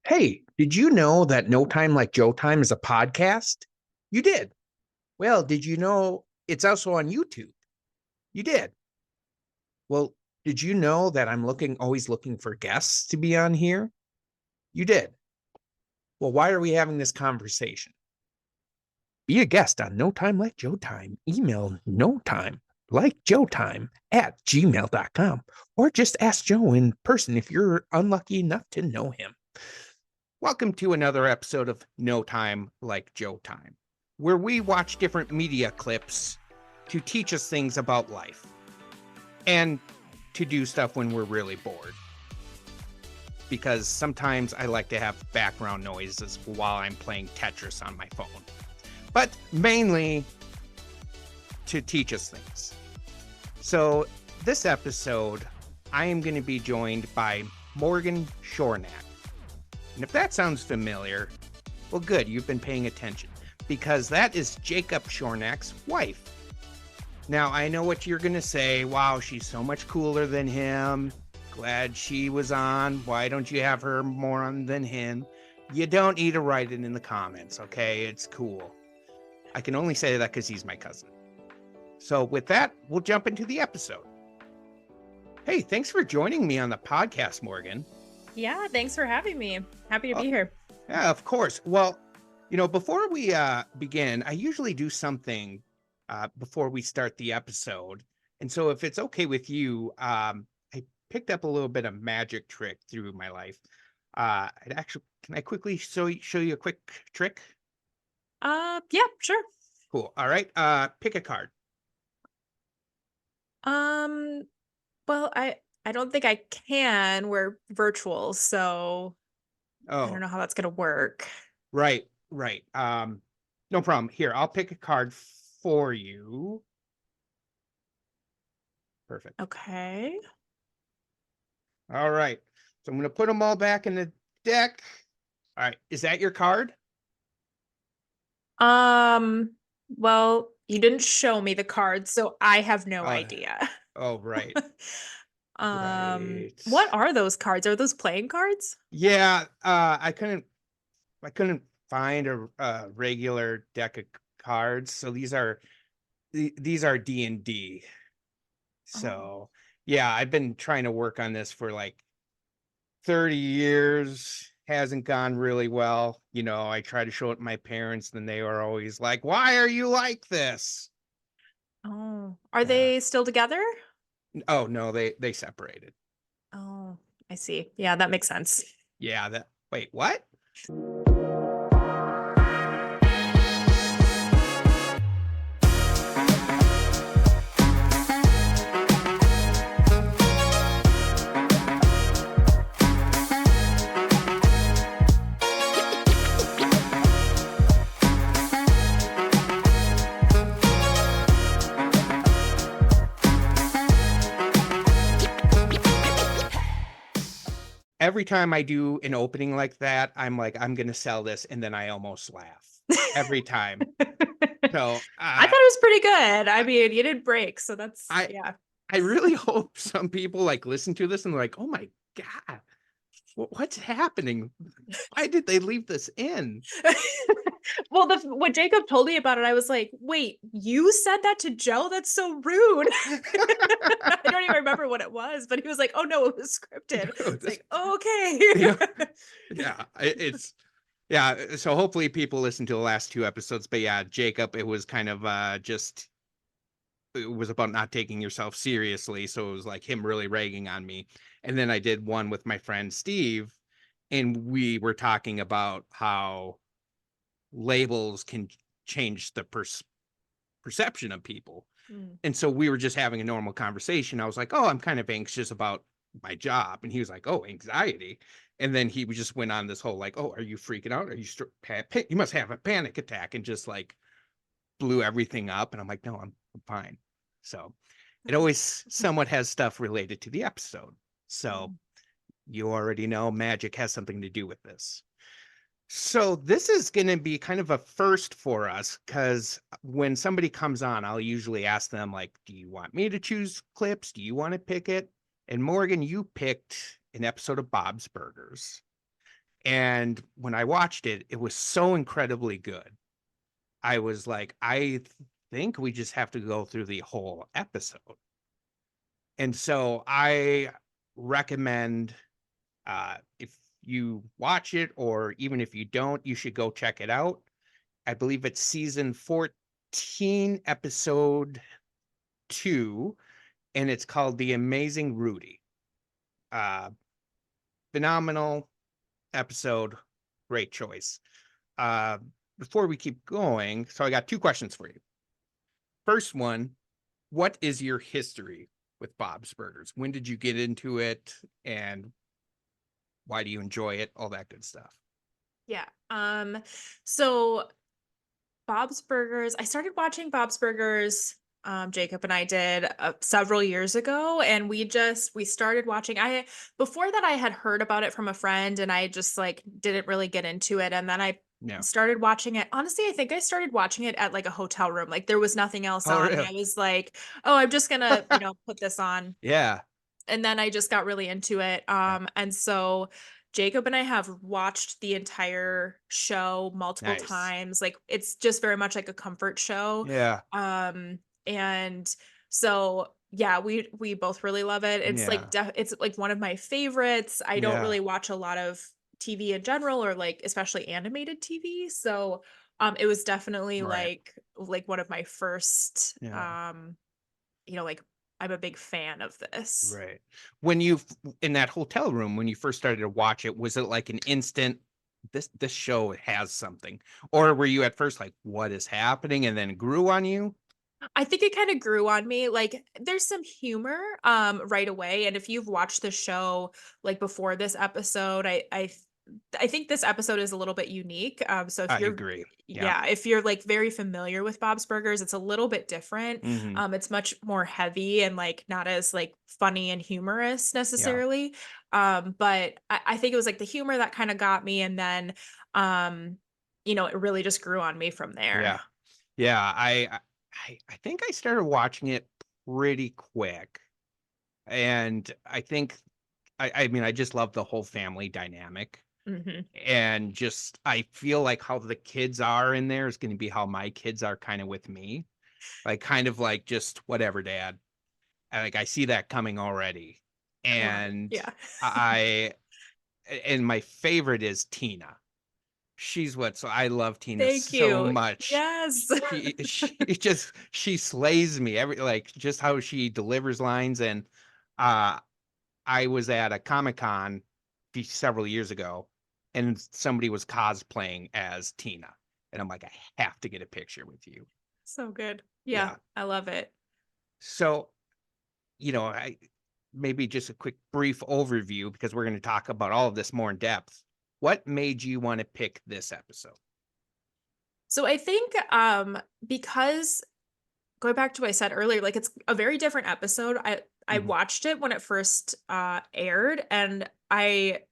Hey, did you know that No Time Like Joe Time is a podcast? You did. Well, did you know it's also on YouTube? You did. Well, did you know that always looking for guests to be on here? You did. Well, why are we having this conversation? Be a guest on No Time Like Joe Time. Email no time like Joe Time at gmail.com or just ask Joe in person if you're unlucky enough to know him. Welcome to another episode of No Time Like Joe Time, where we watch different media clips to teach us things about life and to do stuff when we're really bored. Because sometimes I like to have background noises while I'm playing Tetris on my phone, but mainly to teach us things. So this episode, I am going to be joined by Morgan Shornak. And if that sounds familiar, well, good, you've been paying attention, because that is Jacob Shornak's wife. Now, I know what you're going to say. Wow, she's so much cooler than him. Glad she was on. Why don't you have her more on than him? You don't need to write it in the comments, okay? It's cool. I can only say that because he's my cousin. So with that, we'll jump into the episode. Hey, thanks for joining me on the podcast, Morgan. Yeah, thanks for having me. Happy to be here. Yeah, of course. Well, before we begin, I usually do something before we start the episode. And so if it's okay with you, I picked up a little bit of magic trick through my life. Can I quickly show you a quick trick? Yeah, sure. Cool. All right. Pick a card. Well, I don't think I can. We're virtual, so I don't know how that's gonna work. Right. No problem. Here, I'll pick a card for you. Perfect. Okay. All right. So I'm going to put them all back in the deck. All right. Is that your card? Well, you didn't show me the cards, so I have no idea. Oh, right. Right. What are those cards? Are those playing cards? Yeah, I couldn't find a regular deck of cards, so these are D&D. So, yeah, I've been trying to work on this for like 30 years. Hasn't gone really well. I try to show it to my parents, and they are always like, "Why are you like this?" Oh, are they still together? Oh, no, they separated. Oh, I see. Yeah, that makes sense. Yeah, wait, what? Every time I do an opening like that, I'm like, I'm going to sell this. And then I almost laugh every time. So I thought it was pretty good. I mean, you didn't break. So yeah. I really hope some people listen to this and they're like, oh my God, what's happening? Why did they leave this in? Well, when Jacob told me about it, I was like, wait, you said that to Joe? That's so rude. I don't even remember what it was, but he was like, oh no, it was scripted. It's like, okay. Yeah. So hopefully people listen to the last two episodes, but yeah, Jacob, it was kind of it was about not taking yourself seriously. So it was like him really ragging on me. And then I did one with my friend Steve, and we were talking about how labels can change the perception of people. And so we were just having a normal conversation. I was like, oh, I'm kind of anxious about my job. And he was like, oh, anxiety. And then he just went on this whole oh, are you freaking out? Are you you must have a panic attack, and just blew everything up. And I'm like, no, I'm fine. So it always somewhat has stuff related to the episode. So you already know magic has something to do with this. So this is going to be kind of a first for us, because when somebody comes on, I'll usually ask them do you want me to choose clips? Do you want to pick it? And Morgan, you picked an episode of Bob's Burgers. And when I watched it, it was so incredibly good. I was like, think we just have to go through the whole episode. And so I recommend, if you watch it, or even if you don't, you should go check it out. I believe it's season 14, episode 2, and it's called The Amazing Rudy. Uh, Phenomenal episode. Great choice. Uh, Before we keep going, so I got 2 questions for you. First one, what is your history with Bob's Burgers? When did you get into it, and why do you enjoy it? All that good stuff. Yeah. So Bob's Burgers, I started watching Bob's Burgers, Jacob and I did, several years ago, and we started watching. Before that I had heard about it from a friend, and I just like didn't really get into it, and then I Yeah. started watching it. Honestly, I think I started watching it at like a hotel room. Like there was nothing else Oh, on, and really? I was like, "Oh, I'm just gonna, put this on." Yeah. And then I just got really into it. Yeah. And so Jacob and I have watched the entire show multiple Nice. times. Like it's just very much like a comfort show. Yeah. And so yeah, we both really love it. Yeah. It's like one of my favorites. I don't Yeah. really watch a lot of TV in general, or like especially animated TV. So it was definitely Right. like one of my first Yeah. like I'm a big fan of this. Right. When you in that hotel room, when you first started to watch it, was it like an instant, this show has something? Or were you at first like, what is happening? And then it grew on you? I think it kind of grew on me. Like there's some humor right away, and if you've watched the show like before this episode, I think this episode is a little bit unique. So if I you're agree. Yeah. yeah, if you're like very familiar with Bob's Burgers, it's a little bit different. Hmm. It's much more heavy and like not as like funny and humorous Yeah. necessarily. But I think it was like the humor that kind of got me, and then um, it really just grew on me from there. Yeah. Yeah. I think I started watching it pretty quick. And I think I mean, I just love the whole family dynamic. Hmm. And just I feel like how the kids are in there is gonna be how my kids are kind of with me. Like, kind of like, just whatever, dad. And, like, I see that coming already. I love it. And Yeah. I and my favorite is Tina. She's what so I love Tina Thank so you. much. Yes. She slays me every like, just how she delivers lines. And, uh, I was at a Comic-Con several years ago, and somebody was cosplaying as Tina, and I'm like, "I have to get a picture with you." So good. Yeah, Yeah. I love it. So, I maybe just a quick brief overview, because we're gonna talk about all of this more in depth. What made you wanna pick this episode? So I think because going back to what I said earlier, like it's a very different episode. I Mhm. watched it when it first aired, and I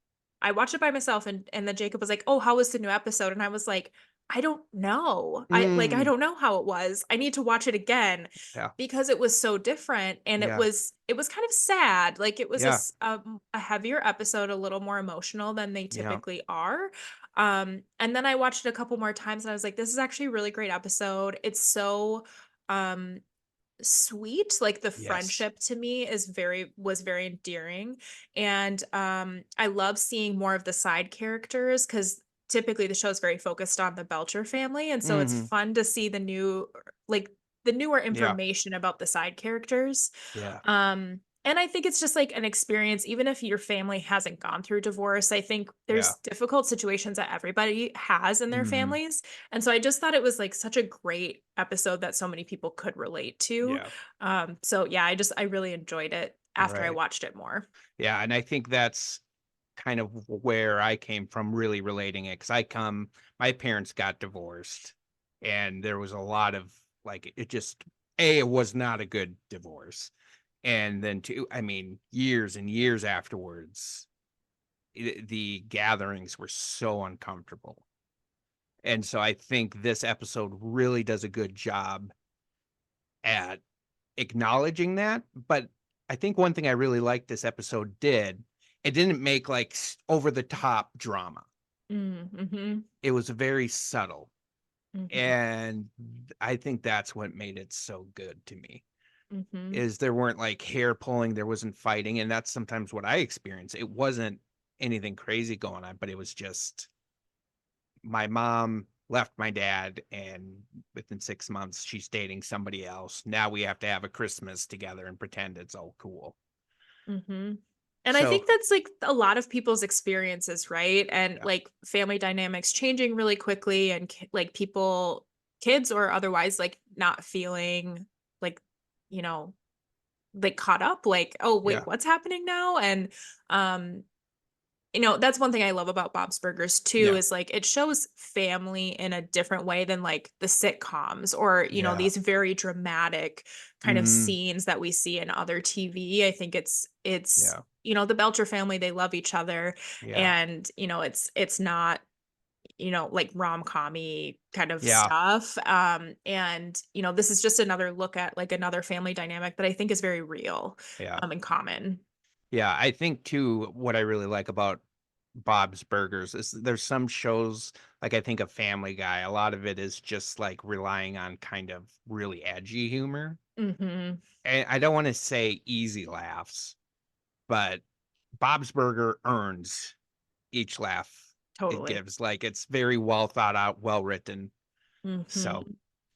watched it by myself, and then Jacob was like, "Oh, how was the new episode?" And I was like, "I don't know. I Mm. don't know how it was. I need to watch it again." Yeah. Because it was so different, and Yeah. it was kind of sad. Like it was Yeah. a heavier episode, a little more emotional than they Yeah. typically are. And then I watched it a couple more times, and I was like, this is actually a really great episode. It's so um sweet. Like the Yes. friendship to me was very endearing. And I love seeing more of the side characters, because typically the show is very focused on the Belcher family, and so it's Mhm. fun to see like the newer Yeah. information about the side characters. Yeah. And I think it's just like an experience, even if your family hasn't gone through divorce. I think Yeah. there's difficult situations that everybody has in their Mhm. families. And so I just thought it was like such a great episode that so many people could relate to. Yeah. So yeah, I really enjoyed it after I Right. watched it more. Yeah, and I think that's kind of where I came from, really relating it, because my parents got divorced, and there was a lot of like, it just, it was not a good divorce. And then two, I mean, years and years afterwards, the gatherings were so uncomfortable. And so I think this episode really does a good job at acknowledging that. But I think one thing I really liked this episode did, it didn't make like over the top drama. Mm-hmm. It was very subtle. Mm-hmm. And I think that's what made it so good to me. Mm-hmm. Is there weren't like hair pulling, there wasn't fighting, and that's sometimes what I experience. It wasn't anything crazy going on, but it was just my mom left my dad, and within 6 months she's dating somebody else. Now we have to have a Christmas together and pretend it's all cool. Mm-hmm. And I So think that's like a lot of people's experiences, right? And yeah. like family dynamics changing really quickly and like people, kids or otherwise, like not feeling like, you know, like caught up, like, oh, Yeah. wait, what's happening now? And, um, that's one thing I love about Bob's Burgers too, Yeah. is like it shows family in a different way than like the sitcoms or, Yeah. these very dramatic kind of Mhm. scenes that we see in other TV. I think it's Yeah. the Belcher family, they love each other Yeah. and, it's not, like rom-com-y kind of Yeah. stuff. And, this is just another look at like another family dynamic that I think is very real, Yeah. and common. Yeah, I think too, what I really like about Bob's Burgers is there's some shows, like I think of Family Guy, a lot of it is just like relying on kind of really edgy humor. Hmm. And I don't want to say easy laughs, but Bob's Burger earns each laugh it Totally. gives. Like it's very well thought out, well written. Hmm. So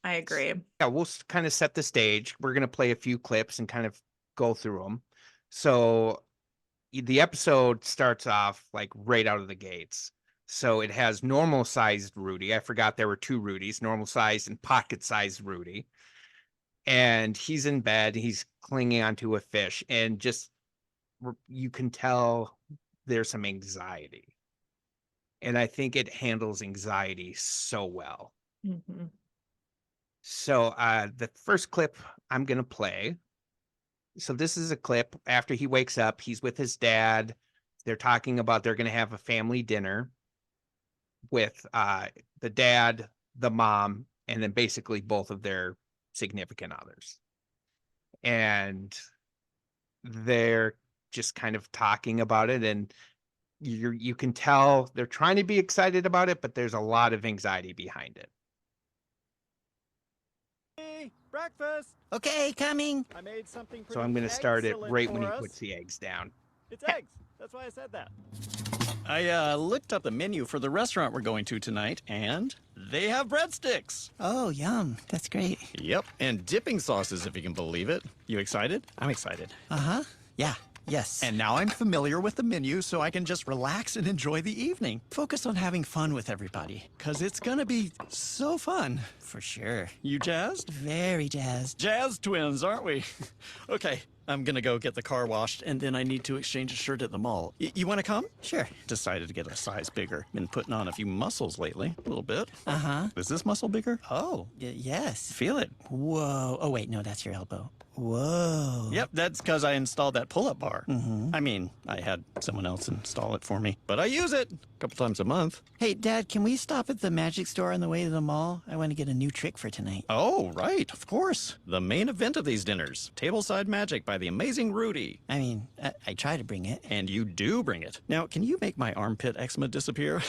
I agree. yeah, we'll kind of set the stage. We're gonna play a few clips and kind of go through them. So the episode starts off like right out of the gates. So it has normal sized Rudy. I forgot there were two Rudys, normal sized and pocket sized Rudy. And he's in bed, he's clinging onto a fish, and just you can tell there's some anxiety. And I think it handles anxiety so well. Hmm. So the first clip I'm gonna play. So this is a clip after he wakes up, he's with his dad. They're talking about they're gonna have a family dinner with the dad, the mom, and then basically both of their significant others. And they're just kind of talking about it, and you can tell they're trying to be excited about it, but there's a lot of anxiety behind it. Hey, breakfast! Okay, coming. I made something So pretty I'm going to start it excellent right when for he us. puts the eggs down. It's eggs. That's why I said that. I looked up the menu for the restaurant we're going to tonight, and they have breadsticks. Oh, yum. That's great. Yep, and dipping sauces, if you can believe it. You excited? I'm excited. Uh-huh. Yeah. Yes. And now I'm familiar with the menu, so I can just relax and enjoy the evening. focus on having fun with everybody. Because it's gonna be so fun. For sure. You jazzed? Very jazzed. Jazz twins, aren't we? Okay, I'm gonna go get the car washed, and then I need to exchange a shirt at the mall. You wanna come? Sure. Decided to get a size bigger. Been putting on a few muscles lately, a little bit. Uh-huh. Is this muscle bigger? Oh, yes. Feel it. Whoa. Oh, wait. No, that's your elbow. Whoa. Yep, that's because I installed that pull-up bar. I mean, I had someone else install it for me, but I use it a couple times a month. Hey, Dad, can we stop at the magic store on the way to the mall? I want to get a new trick for tonight. Oh, right, of course. The main event of these dinners, Tableside Magic by the amazing Rudy. I mean, I try to bring it. And you do bring it. Now, can you make my armpit eczema disappear?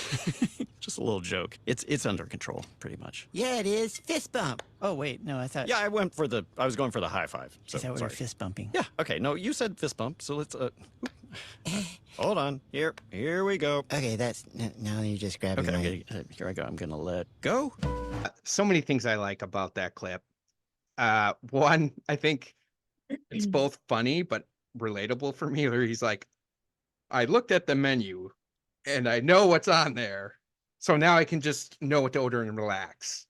Just a little joke. It's under control, pretty much. Yeah, it is. Fist bump. Oh, wait. No, I thought... Yeah, I was going for the high five. So, Is that what we're sorry. fist bumping? Yeah, okay, no, you said fist bump, so let's, hold on. Here we go. Okay, that's... Now you're just grabbing Okay, here I go. I'm gonna let go. So many things I like about that clip. One, I think it's both funny but relatable for me, where he's like, I looked at the menu and I know what's on there. So now I can just know what to order and relax.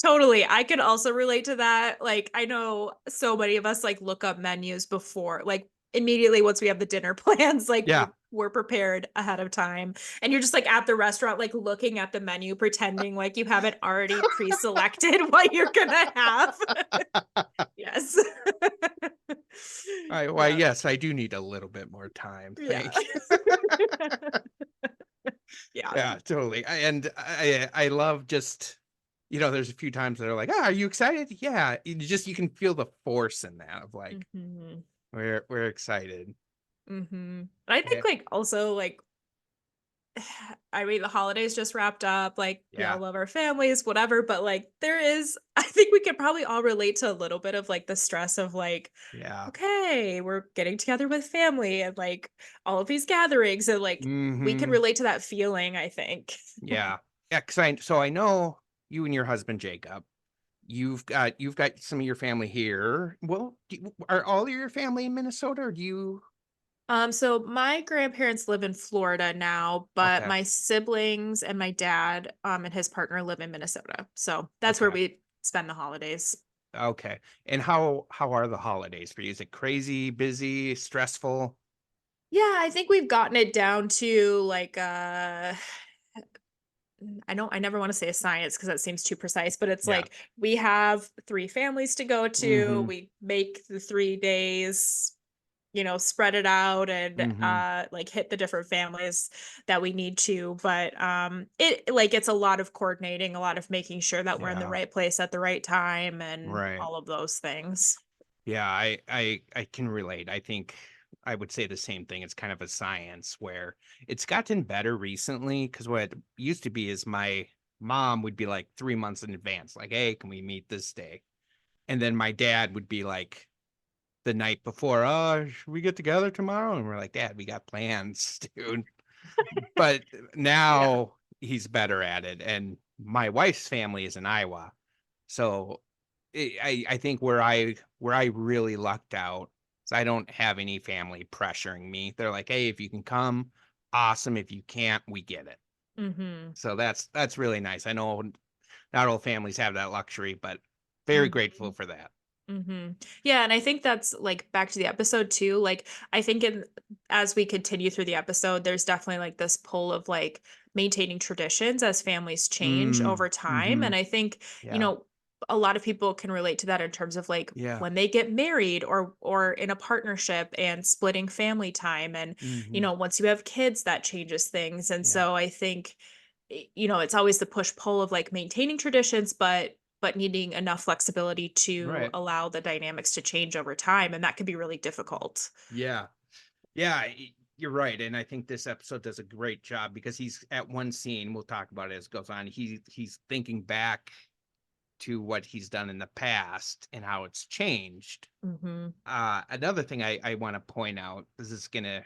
Totally. I can also relate to that. Like, I know so many of us like look up menus before, like immediately once we have the dinner plans, like Yeah. we're prepared ahead of time. And you're just like at the restaurant, like looking at the menu, pretending like you have it already pre-selected what you're gonna have. Yes. All right. Why, Yeah. yes, I do need a little bit more time. Yeah. Thank you. Yeah. Yeah, totally. I love just, there's a few times that are like, are you excited? Yeah. You can feel the force in that of like, Mhm. we're excited. Mhm. I think Yeah. like also like I mean, the holidays just wrapped up, like, we Yeah. all love our families, whatever, but, like, I think we could probably all relate to a little bit of, like, the stress of, like, Yeah. okay, we're getting together with family and, like, all of these gatherings and, like, we can Mhm. relate to that feeling, I think. Yeah. Yeah, 'cause I know you and your husband, Jacob, you've got some of your family here. Well, are all of your family in Minnesota, or do you So my grandparents live in Florida now, but Okay, my siblings and my dad, and his partner live in Minnesota. So that's where okay, we spend the holidays. okay. And how are the holidays for you? Is it crazy, busy, stressful? Yeah, I think we've gotten it down to like I never want to say a science because that seems too precise, but it's Yeah. like we have three families to go to. Mhm, We make the 3 days, spread it out and mhm. like hit the different families that we need to. But it's a lot of coordinating, a lot of making sure that we're in the Yeah, right place at the right time and right. all of those things. Yeah, I can relate. I think I would say the same thing. It's kind of a science where it's gotten better recently because what used to be is my mom would be like 3 months in advance, like, hey, can we meet this day? And then my dad would be like the night before, oh, should we get together tomorrow? And we're like, Dad, we got plans, dude. But Yeah. now he's better at it. And my wife's family is in Iowa. So I think where I really lucked out is I don't have any family pressuring me. They're like, hey, if you can come, awesome. If you can't, we get it. Mm-hmm. So that's really nice. I know not all families have that luxury, but very grateful for that. Mhm. Yeah, and I think that's, like, back to the episode too, like, I think as we continue through the episode, there's definitely, like, this pull of, like, maintaining traditions as families change Mm, over time, mm-hmm. and I think, Yeah. a lot of people can relate to that in terms of, like, Yeah. when they get married or in a partnership and splitting family time, and, Mm-hmm. once you have kids, that changes things, and Yeah. so I think, it's always the push-pull of, like, maintaining traditions, but needing enough flexibility to Right. allow the dynamics to change over time, and that can be really difficult. Yeah. Yeah, you're right, and I think this episode does a great job because he's at one scene. We'll talk about it as it goes on. He's thinking back to what he's done in the past and how it's changed. Mhm. Another thing I want to point out, this is going to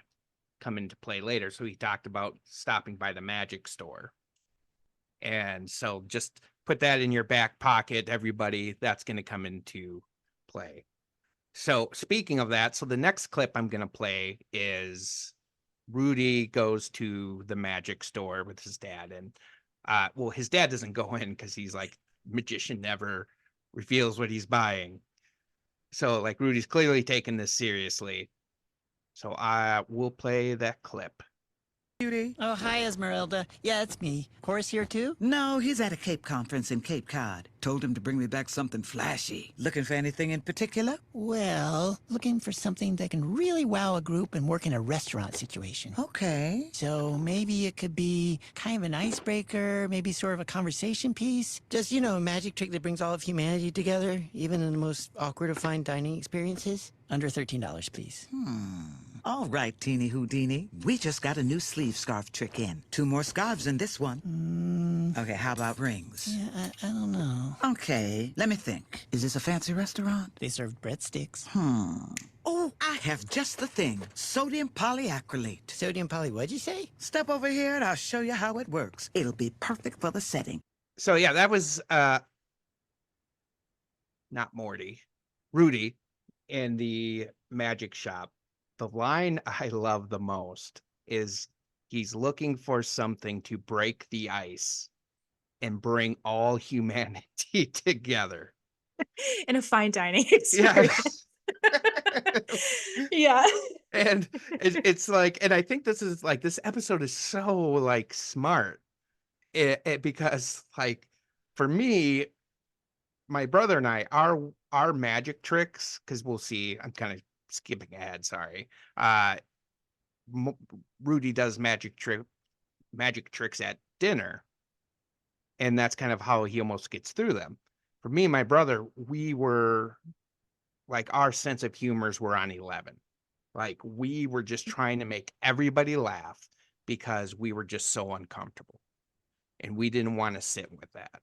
come into play later. So he talked about stopping by the magic store, and so just put that in your back pocket, everybody. That's going to come into play. So speaking of that, so the next clip I'm going to play is Rudy goes to the magic store with his dad, and well, his dad doesn't go in because he's like, magician never reveals what he's buying. So like Rudy's clearly taking this seriously. So I will play that clip. Beauty? Oh, hi, Esmeralda. Yeah, it's me. Horace here, too? No, he's at a Cape conference in Cape Cod. Told him to bring me back something flashy. Looking for anything in particular? Well, looking for something that can really wow a group and work in a restaurant situation. Okay. So maybe it could be kind of an icebreaker, maybe sort of a conversation piece. Just, a magic trick that brings all of humanity together, even in the most awkward of fine dining experiences. Under $13, please. All right, Teeny Houdini. We just got a new sleeve scarf trick in. 2 more scarves in this one. Okay, how about rings? Yeah, I don't know. Okay, let me think. Is this a fancy restaurant? They serve breadsticks. Oh, I have just the thing. Sodium polyacrylate. Sodium poly, what'd you say? Step over here and I'll show you how it works. It'll be perfect for the setting. So yeah, that was not Morty, Rudy in the magic shop. The line I love the most is he's looking for something to break the ice and bring all humanity together. In a fine dining Yeah. experience. Yeah. And it's like, and I think this episode is so like smart. Because like for me, my brother and I, our magic tricks, because we'll see, I'm kind of skipping ahead, sorry. Uh Rudy does magic tricks at dinner, and that's kind of how he almost gets through them. For me and my brother, we were like, our sense of humors were on 11. Like we were just trying to make everybody laugh. because we were just so uncomfortable and we didn't want to sit with that.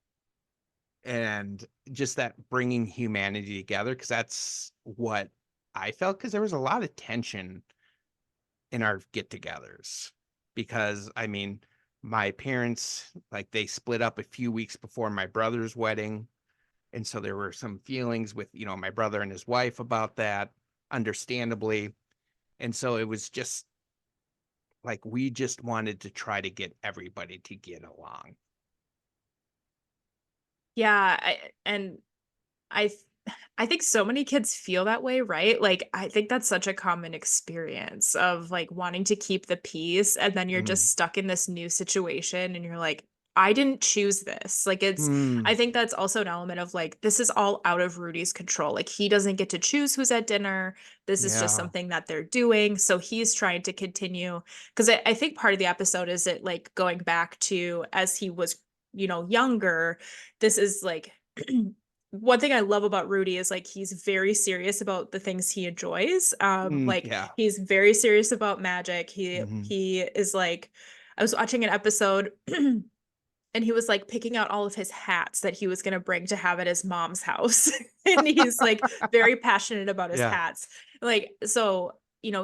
And just that bringing humanity together, because that's what I felt, because there was a lot of tension in our get-togethers. Because I mean, my parents, like, they split up a few weeks before my brother's wedding, and so there were some feelings with, you know, my brother and his wife about that, understandably. And so it was just like we just wanted to try to get everybody to get along. Yeah, and I th- I think so many kids feel that way, right? Like I think that's such a common experience of like wanting to keep the peace and then you're Mm. just stuck in this new situation and you're like I didn't choose this. Like I Mm. think that's also an element of like this is all out of Rudy's control. Like he doesn't get to choose who's at dinner. This is just Yeah. something that they're doing. So he's trying to continue because I think part of the episode is it like going back to as he was, younger. This is like one thing I love about Rudy is like he's very serious about the things he enjoys. Like Yeah. he's very serious about magic. He Mhm. he is like I was watching an episode and he was like picking out all of his hats that he was going to bring to have at his mom's house. And he's like very passionate about his Yeah. hats. Like so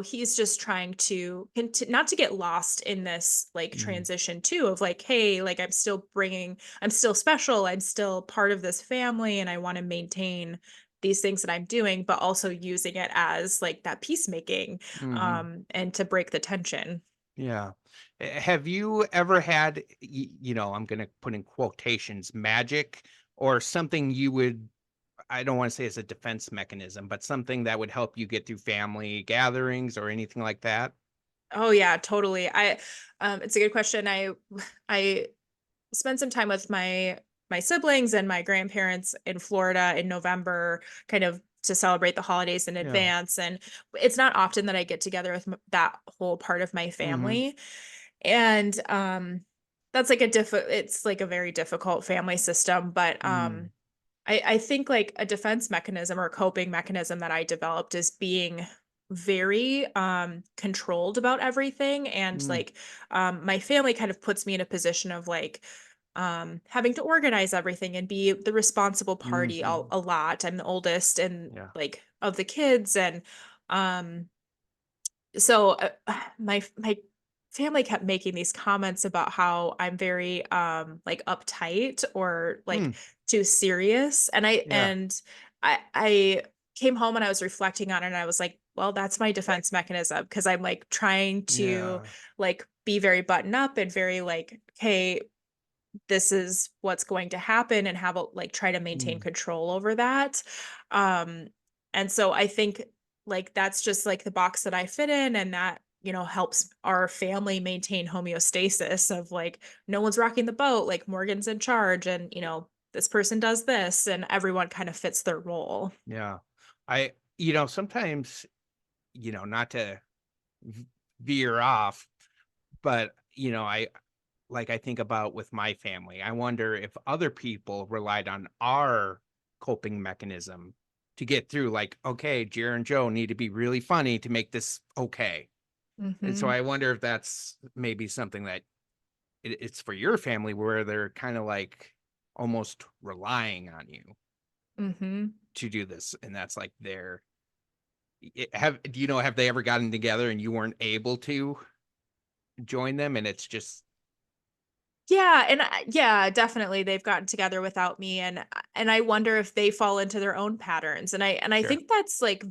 he's just trying to not to get lost in this like Mm. transition too of like hey like I'm still special, I'm still part of this family and I want to maintain these things that I'm doing but also using it as like that peacemaking Mhm. and to break the tension. Yeah. Have you ever had, I'm going to put in quotations, magic, or something you would, I don't want to say it's a defense mechanism, but something that would help you get through family gatherings or anything like that? Oh yeah, totally. It's a good question. I spent some time with my siblings and my grandparents in Florida in November, kind of to celebrate the holidays in Yeah. advance. And it's not often that I get together with that whole part of my Mhm. family. And that's like it's like a very difficult family system. But Mm. I think like a defense mechanism or a coping mechanism that I developed is being very controlled about everything and Mm. like my family kind of puts me in a position of like having to organize everything and be the responsible party Mhm. a lot. I'm the oldest and Yeah. like of the kids and um so my family kept making these comments about how I'm very like uptight or like Mm. too serious and Yeah. I came home and I was reflecting on it and I was like well that's my defense mechanism because I'm like trying to Yeah. like be very button up and very like okay this is what's going to happen and have a like try to maintain Mm. control over that um and so I think like that's just like the box that I fit in and that helps our family maintain homeostasis of like no one's rocking the boat like Morgan's in charge and this person does this and everyone kind of fits their role. Yeah. Sometimes, not to v- veer off, but, I think about with my family, I wonder if other people relied on our coping mechanism to get through, like, okay, Jer and Joe need to be really funny to make this okay. And so Mhm. I wonder if that's maybe something that it's for your family where they're kind of like almost relying on you Mhm. to do this. And that's like have they ever gotten together and you weren't able to join them? And it's just, Yeah, and yeah, definitely they've gotten together without me and I wonder if they fall into their own patterns. And I sure. think that's like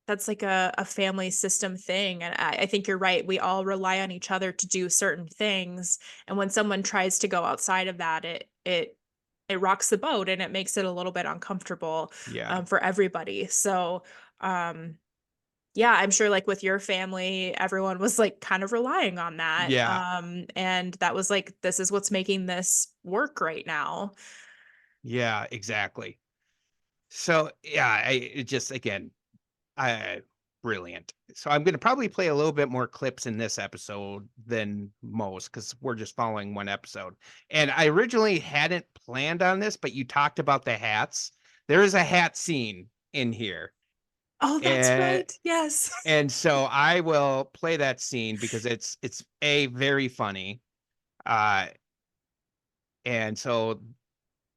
that's like a family system thing. And I think you're right. We all rely on each other to do certain things. And when someone tries to go outside of that, it rocks the boat and it makes it a little bit uncomfortable Yeah. for everybody. So um yeah, I'm sure like with your family, everyone was like kind of relying on that. Yeah. And that was like, this is what's making this work right now. Yeah, exactly. So yeah, it just again, I brilliant. So I'm gonna probably play a little bit more clips in this episode than most because we're just following one episode. And I originally hadn't planned on this, but you talked about the hats. There is a hat scene in here. Oh, that's And right. Yes. and so I will play that scene because it's a very funny. Uh and so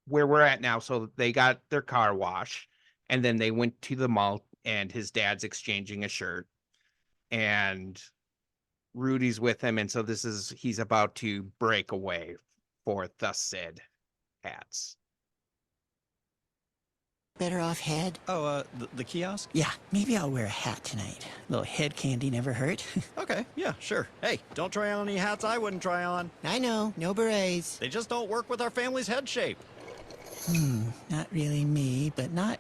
where we're at now, so they got their car wash and then they went to the mall and his dad's exchanging a shirt and Rudy's with him, and so he's about to break away for thus said hats. Better off head? Oh, the kiosk? Yeah, maybe I'll wear a hat tonight. A little head candy never hurt. Okay, yeah, sure. Hey, don't try on any hats I wouldn't try on. I know, no berets. They just don't work with our family's head shape. Not really me, but not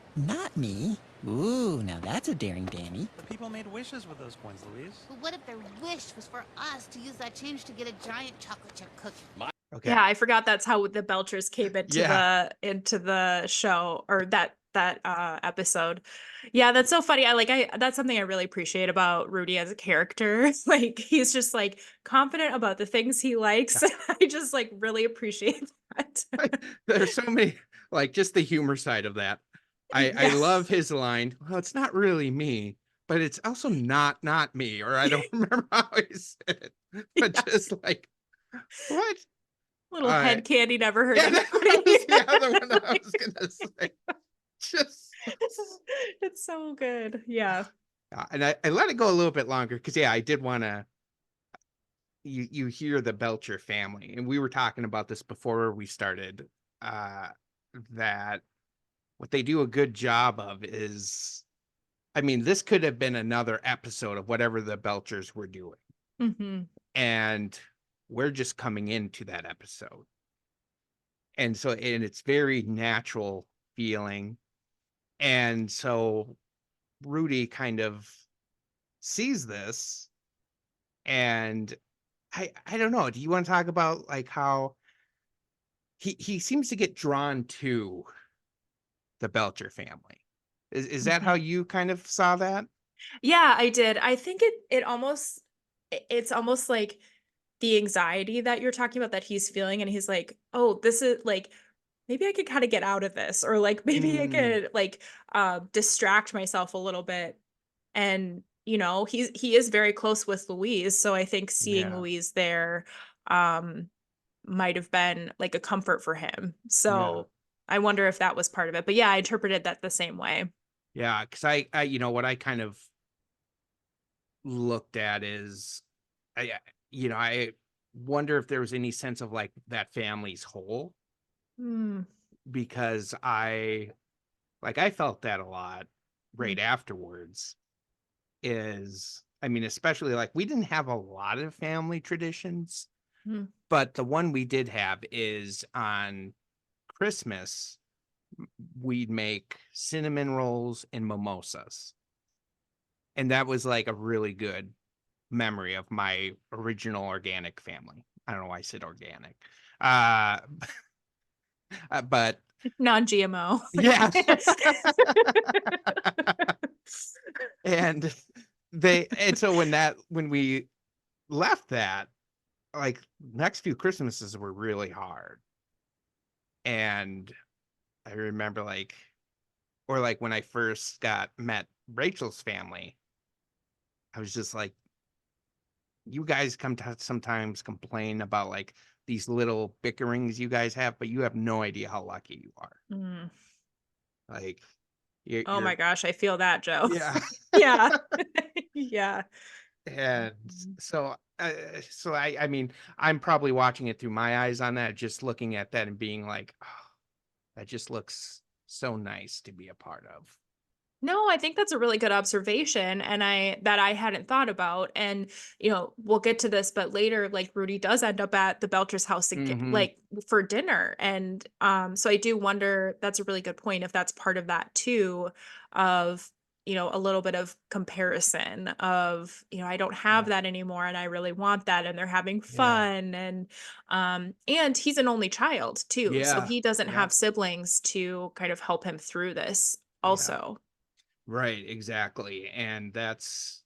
me. Ooh, now that's a daring Danny. The people made wishes with those coins, Louise. But what if their wish was for us to use that change to get a giant chocolate chip cookie? Okay. Yeah, I forgot that's how the Belchers came into the show, or that episode. Yeah, that's so funny. That's something I really appreciate about Rudy as a character. Like he's just like confident about the things he likes. I just like really appreciate that. There's so many, like, just the humor side of that. I Yeah. love his line. Well, it's not really me, but it's also not me. Or I don't remember how he said it, but just like, what? Little head candy never hurt Yeah, that anybody. was the other one that I was gonna say. Just It's so good. Yeah. and I let it go a little bit longer because I did want to. You hear the Belcher family, and we were talking about this before we started. That what they do a good job of is, I mean, this could have been another episode of whatever the Belchers were doing, and we're just coming into that episode, and it's very natural feeling, and so Rudy kind of sees this, and I don't know. Do you want to talk about like how he seems to get drawn to the Belcher family? Is that how you kind of saw that? Yeah, I did. I think it's almost like the anxiety that you're talking about that he's feeling, and he's like, "Oh, this is like maybe I could kind of get out of this, or like maybe I could like distract myself a little bit." And he is very close with Louise, so I think seeing Yeah. Louise there might have been like a comfort for him. So I wonder if that was part of it. But yeah, I interpreted that the same way. Yeah, because I what I kind of looked at is I wonder if there was any sense of like that family's whole, because I felt that a lot right afterwards. I mean, especially like we didn't have a lot of family traditions, but the one we did have is on Christmas, we'd make cinnamon rolls and mimosas. And that was like a really good memory of my original organic family. I don't know why I said organic. But Non-GMO. yeah. and so when we left that, like next few Christmases were really hard. And I remember like when I first met Rachel's family, I was just like, you guys come to sometimes complain about like these little bickerings you guys have, but you have no idea how lucky you are. Like, Oh my gosh, I feel that, Joe. yeah. Yeah. Yeah. And so I mean, I'm probably watching it through my eyes on that, just looking at that and being like, oh, that just looks so nice to be a part of. No, I think that's a really good observation, and I hadn't thought about. And we'll get to this, but later, like Rudy does end up at the Belcher's house again, like for dinner, and so I do wonder. That's a really good point. If that's part of that too, of a little bit of comparison of I don't have that anymore, and I really want that, and they're having fun, and he's an only child too, so he doesn't have siblings to kind of help him through this also. Right, exactly. And that's,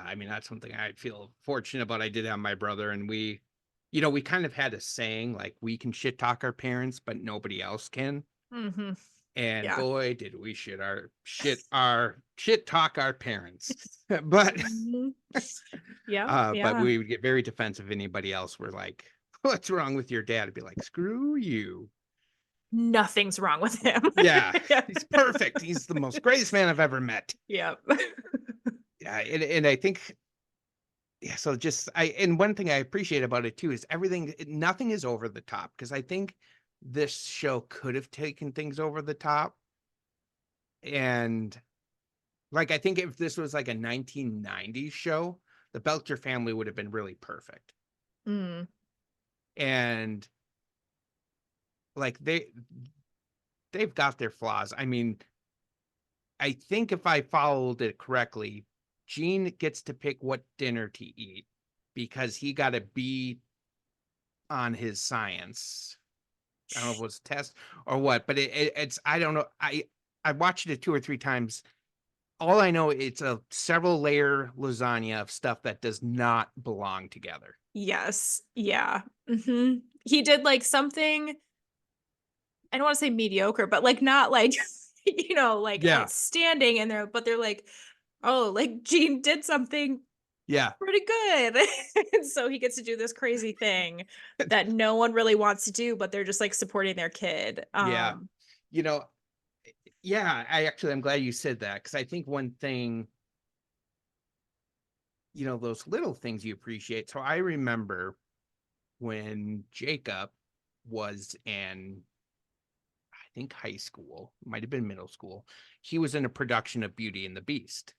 I mean, that's something I feel fortunate about. I did have my brother, and we kind of had a saying like, we can shit talk our parents, but nobody else can. And Yeah. boy, did we shit talk our parents. But Mhm. Yeah. but Yeah. we would get very defensive if anybody else were like, what's wrong with your dad? I'd be like, screw you. Nothing's wrong with him. Yeah, Yeah. he's perfect. He's the most greatest man I've ever met. Yep. Yeah, and I think, yeah, so just and one thing I appreciate about it too is nothing is over the top, because I think this show could have taken things over the top. And like, I think if this was like a 1990s show, the Belcher family would have been really perfect. Mm. And like they've got their flaws. I mean, I think if I followed it correctly, Gene gets to pick what dinner to eat because he got a B on his science. I don't know if it was a test or what, but it's I don't know. I watched it 2 or 3 times. All I know, it's a several layer lasagna of stuff that does not belong together. Yes. Yeah. He did like something, I don't want to say mediocre, but like not like, like Yeah. outstanding. And they're like, oh, like Gene did something Yeah. pretty good. And so he gets to do this crazy thing that no one really wants to do, but they're just like supporting their kid. Yeah. You know, yeah, I'm glad you said that, because I think one thing, those little things you appreciate. So I remember when Jacob was in, I think, high school, might have been middle school, he was in a production of Beauty and the Beast.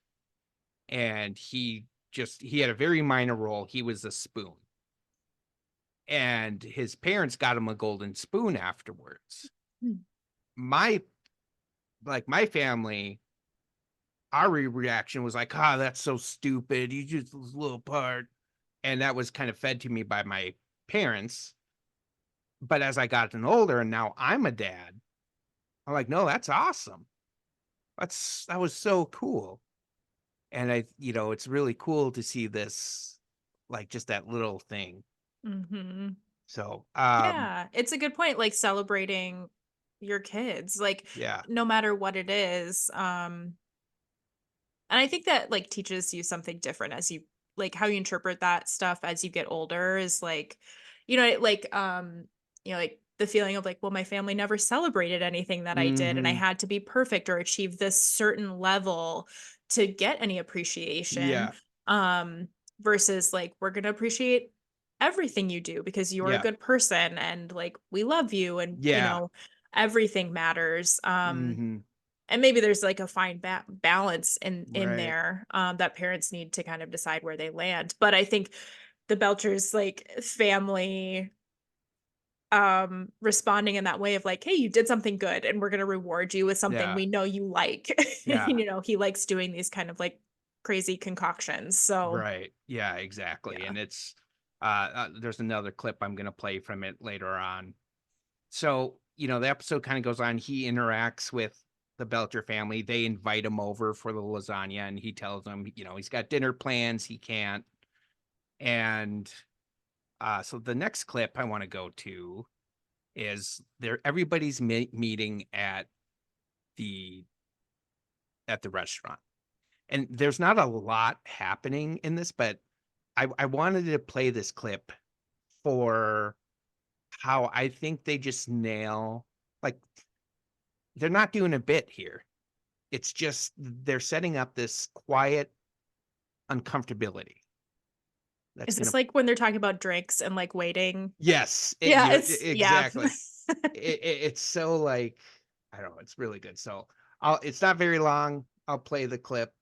And he had a very minor role. He was a spoon. And his parents got him a golden spoon afterwards. My family, our reaction was like, that's so stupid. You just this little part. And that was kind of fed to me by my parents. But as I gotten older and now I'm a dad, I'm like, no, that's awesome. That was so cool. And it's really cool to see this, like, just that little thing. So, Yeah, it's a good point. Like celebrating your kids, like yeah. no matter what it is. And I think that like teaches you something different as you like how you interpret that stuff as you get older is like, like the feeling of like, well, my family never celebrated anything that I did and I had to be perfect or achieve this certain level to get any appreciation. Yeah. Versus like we're gonna appreciate everything you do because you're a Yeah. good person and like we love you and Yeah. everything matters. Mhm. And maybe there's like a fine balance in Right. there that parents need to kind of decide where they land. But I think the Belchers like family responding in that way of like, hey, you did something good and we're going to reward you with something Yeah. we know you like. Yeah. He likes doing these kind of like crazy concoctions. So Right. Yeah, exactly. Yeah. And it's there's another clip I'm going to play from it later on. So, the episode kind of goes on. He interacts with the Belcher family. They invite him over for the lasagna, and he tells them, he's got dinner plans. He can't. And so the next clip I want to go to is everybody's meeting at the restaurant. And there's not a lot happening in this, but I wanted to play this clip for how I think they just nail, like, they're not doing a bit here. It's just they're setting up this quiet uncomfortability. is this like when they're talking about drinks and like waiting? Yes, Yeah, exactly. It's so, like, I don't know, it's really good. So it's not very long. I'll play the clip.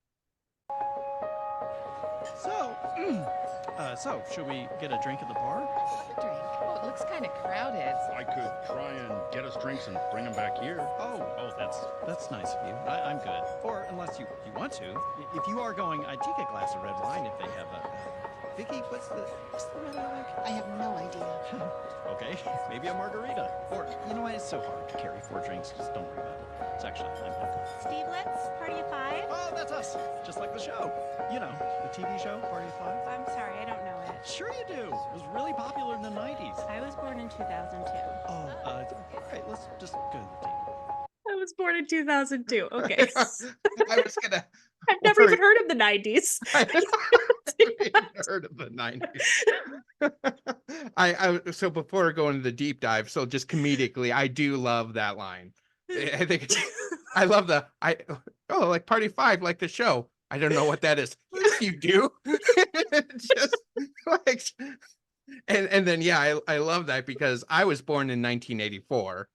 So should we get a drink at the bar? A drink? Oh, it looks kind of crowded. I could try and get us drinks and bring them back here. Oh, that's nice of you. I'm good. Or unless you want to. If you are going, I'd take a glass of red wine if they have a... Vicky, what's the red I like? I have no idea. Okay, maybe a margarita. Or, you know what, it's so hard to carry 4 drinks. Just don't worry about it. It's actually, I'm good. Stevelets, Party of 5? Oh, that's us. Just like the show. You know, the TV show, Party of 5. I'm sorry, I don't know it. Sure you do. It was really popular in the 90s. I was born in 2002. Oh, all right, let's just go to the table. I was born in 2002. Okay. I was gonna. I've never even heard of the 90s. I haven't heard of the 90s. So before going to the deep dive, so just comedically, I do love that line. I think I love like Party 5, like the show. I don't know what that is. Yes, you do. Just like, and then yeah, I love that because I was born in 1984,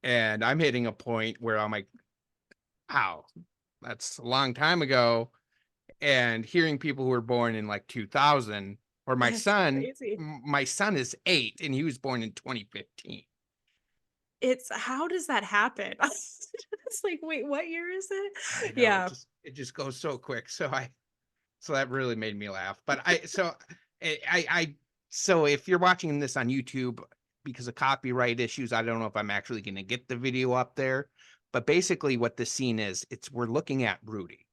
and I'm hitting a point where I'm like, wow, that's a long time ago. And hearing people who were born in like 2000, or my That's son, crazy. my son is 8 and he was born in 2015. It's how does that happen? It's like, wait, what year is it? I know Yeah. it just goes so quick. So that really made me laugh. But so if you're watching this on YouTube because of copyright issues, I don't know if I'm actually going to get the video up there. But basically what the scene is, we're looking at Rudy.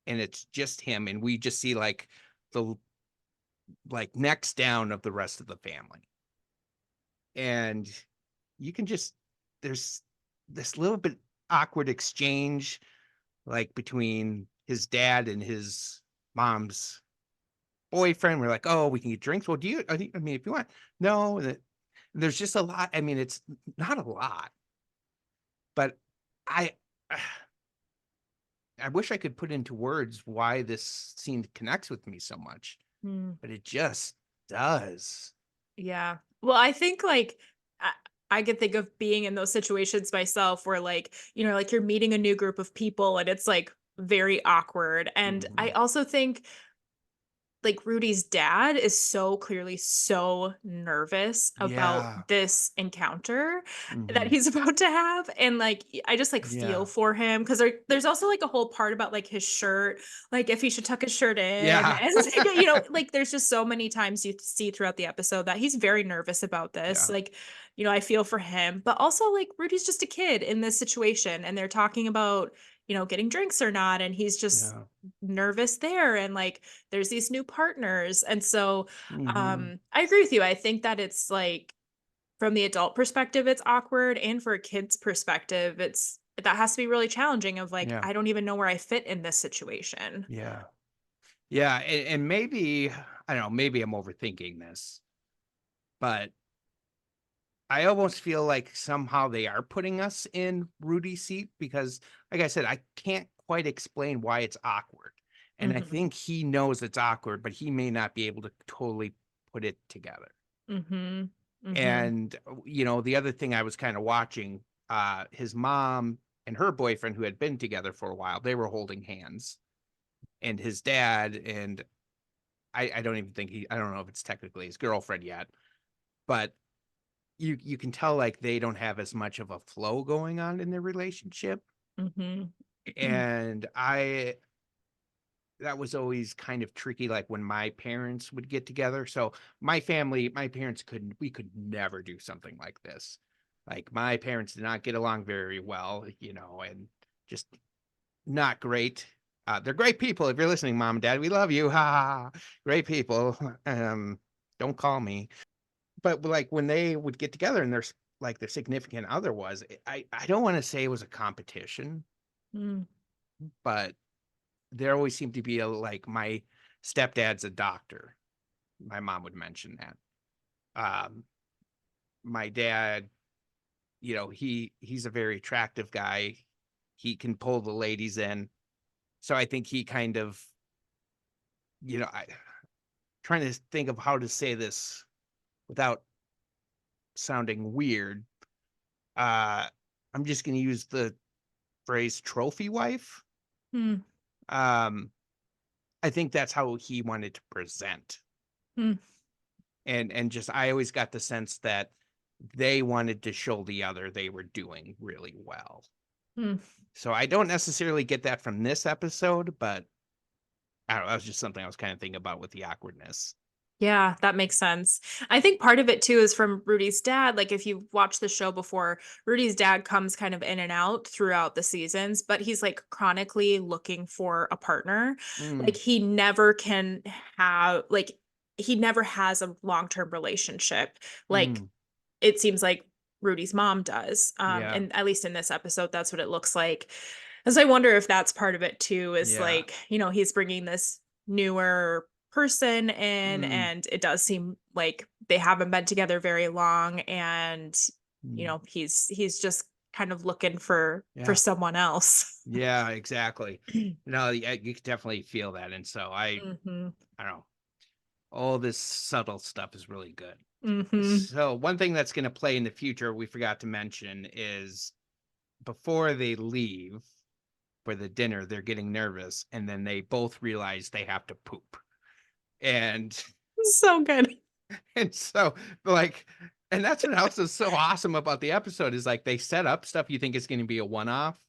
And it's just him, and we just see like the necks down of the rest of the family. And you can just, there's this little bit awkward exchange like between his dad and his mom's boyfriend. We're like, oh, we can get drinks. Well, I mean, if you want. No, there's just a lot. I mean, it's not a lot, but I wish I could put into words why this scene connects with me so much, but it just does. Yeah. Well, I think like I can think of being in those situations myself where like, like you're meeting a new group of people and it's like very awkward. And I also think like Rudy's dad is so clearly so nervous about Yeah. this encounter that Mhm. he's about to have. And like I just like Yeah. feel for him because there's also like a whole part about like his shirt, like if he should tuck his shirt in. Yeah. And like there's just so many times you see throughout the episode that he's very nervous about this. Yeah. Like, I feel for him, but also like Rudy's just a kid in this situation and they're talking about, getting drinks or not. And he's just Yeah. nervous there. And like, there's these new partners. And so Mhm. I agree with you. I think that it's like from the adult perspective, it's awkward. And for a kid's perspective, that has to be really challenging of like, Yeah. I don't even know where I fit in this situation. Yeah. Yeah. And maybe, I don't know, maybe I'm overthinking this, but I almost feel like somehow they are putting us in Rudy's seat because, like I said, I can't quite explain why it's awkward. And I Mhm. think he knows it's awkward, but he may not be able to totally put it together. Mhm. Mhm. And, the other thing I was kind of watching, his mom and her boyfriend, who had been together for a while, they were holding hands. And his dad, and I don't even think I don't know if it's technically his girlfriend yet, but you can tell like they don't have as much of a flow going on in their relationship. Mhm. And that was always kind of tricky, like when my parents would get together. So my parents we could never do something like this. Like my parents did not get along very well, and just not great. They're great people. If you're listening, mom and dad, we love you. Ha ha, ha. Great people. Don't call me. But like when they would get together and there's like their significant other was, I don't want to say it was a competition, Mm. but there always seemed to be like my stepdad's a doctor. My mom would mention that. My dad, he's a very attractive guy. He can pull the ladies in. So I think he kind of, I trying to think of how to say this without sounding weird. I'm just going to use the phrase trophy wife. Mm. I think that's how he wanted to present. Mm. And just I always got the sense that they wanted to show the other they were doing really well. Mm. So I don't necessarily get that from this episode, but I don't know, that was just something I was kind of thinking about with the awkwardness. Yeah, that makes sense. I think part of it too is from Rudy's dad. Like if you've watched the show before, Rudy's dad comes kind of in and out throughout the seasons, but he's like chronically looking for a partner. Like Mm, he never can have he never has a long-term relationship. Like mm, it seems like Rudy's mom does. Yeah. And at least in this episode, that's what it looks like. As I wonder if that's part of it too, is Yeah. like, he's bringing this newer person in, Mm. and it does seem like they haven't been together very long, and he's just kind of looking for Yeah. someone else. Yeah, exactly. No, yeah, you could definitely feel that. And so I don't know. All this subtle stuff is really good. So one thing that's going to play in the future we forgot to mention is before they leave for the dinner, they're getting nervous, and then they both realize they have to poop. And So good. and so like, and that's what else is so awesome about the episode is like they set up stuff you think is going to be a one-off,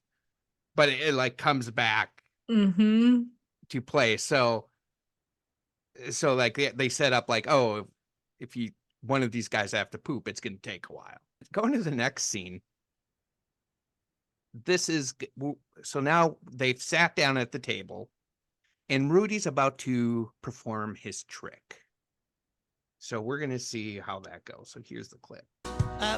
but it like comes back to play. So like they set up like, oh, if one of these guys have to poop, it's going to take a while. Going to the next scene. So now they've sat down at the table, and Rudy's about to perform his trick. So we're going to see how that goes. So here's the clip.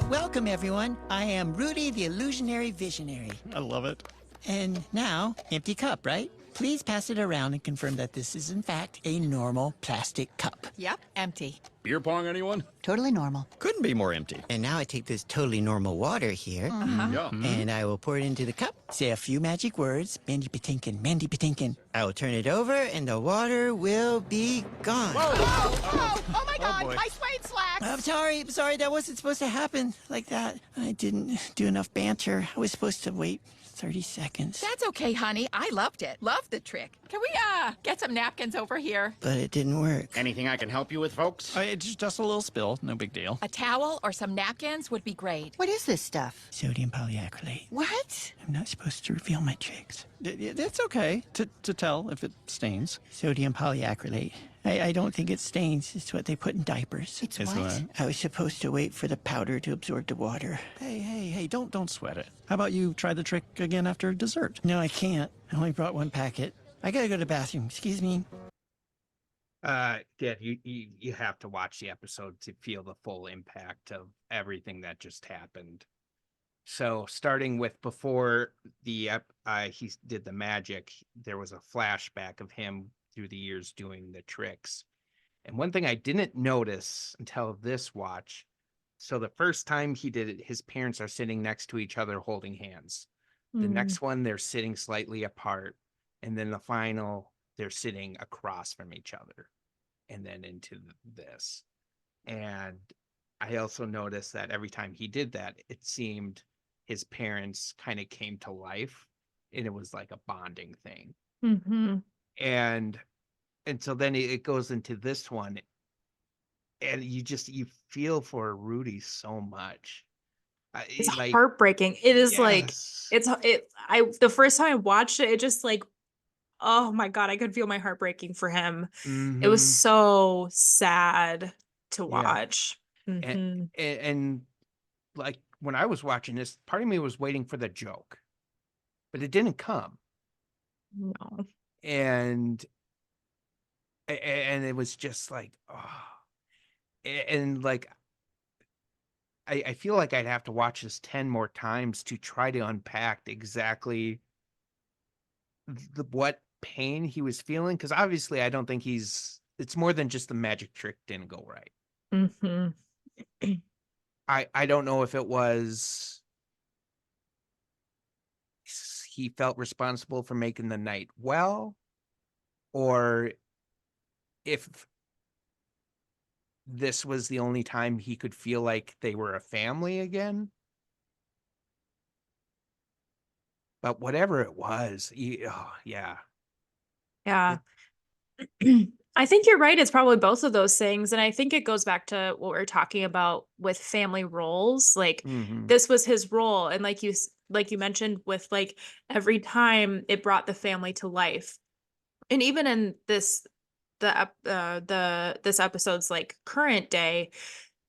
Welcome, everyone. I am Rudy, the illusionary visionary. I love it. And now, empty cup, right? Please pass it around and confirm that this is, in fact, a normal plastic cup. Yep, empty. Beer pong, anyone? Totally normal. Couldn't be more empty. And now I take this totally normal water here, Yeah. and I will pour it into the cup, say a few magic words, Mandy Patinkin, Mandy Patinkin. I will turn it over, and the water will be gone. Oh my God! boy. My suede slacks! I'm sorry, that wasn't supposed to happen like that. I didn't do enough banter. I was supposed to wait 30 seconds. That's okay, honey. I loved it. Loved the trick. Can we, get some napkins over here? But it didn't work. Anything I can help you with, folks? It's just a little spill. No big deal. A towel or some napkins would be great. What is this stuff? Sodium polyacrylate. What? I'm not supposed to reveal my tricks. It's okay to tell if it stains. Sodium polyacrylate. I don't think it stains. It's what they put in diapers. It's Is what? what? I was supposed to wait for the powder to absorb the water. Hey, don't sweat it. How about you try the trick again after dessert? No, I can't. I only brought one packet. I gotta go to the bathroom. Excuse me. Yeah, you have to watch the episode to feel the full impact of everything that just happened. So starting with before he did the magic, there was a flashback of him through the years doing the tricks. And one thing I didn't notice until this watch, so the first time he did it, his parents are sitting next to each other holding hands. The next one, they're sitting slightly apart. And then the final, they're sitting across from each other. And then into this. And I also noticed that every time he did that, it seemed his parents kind of came to life. And it was like a bonding thing. And so then it goes into this one, and you feel for Rudy so much. It's like, heartbreaking. It is yes. The first time I watched it, it just like, oh my God, I could feel my heart breaking for him. It was so sad to watch. And like when I was watching this, part of me was waiting for the joke, but it didn't come. No. And it was just like, oh, and like, I feel like I'd have to watch this 10 more times to try to unpack exactly what pain he was feeling. Cause obviously I don't think it's more than just the magic trick didn't go right. I don't know if it was, he felt responsible for making the night well, or if this was the only time he could feel like they were a family again. But whatever it was, yeah. I think you're right. It's probably both of those things. And I think it goes back to what we're talking about with family roles. Like this was his role. And like you mentioned with like every time it brought the family to life. And even in this episode's like current day,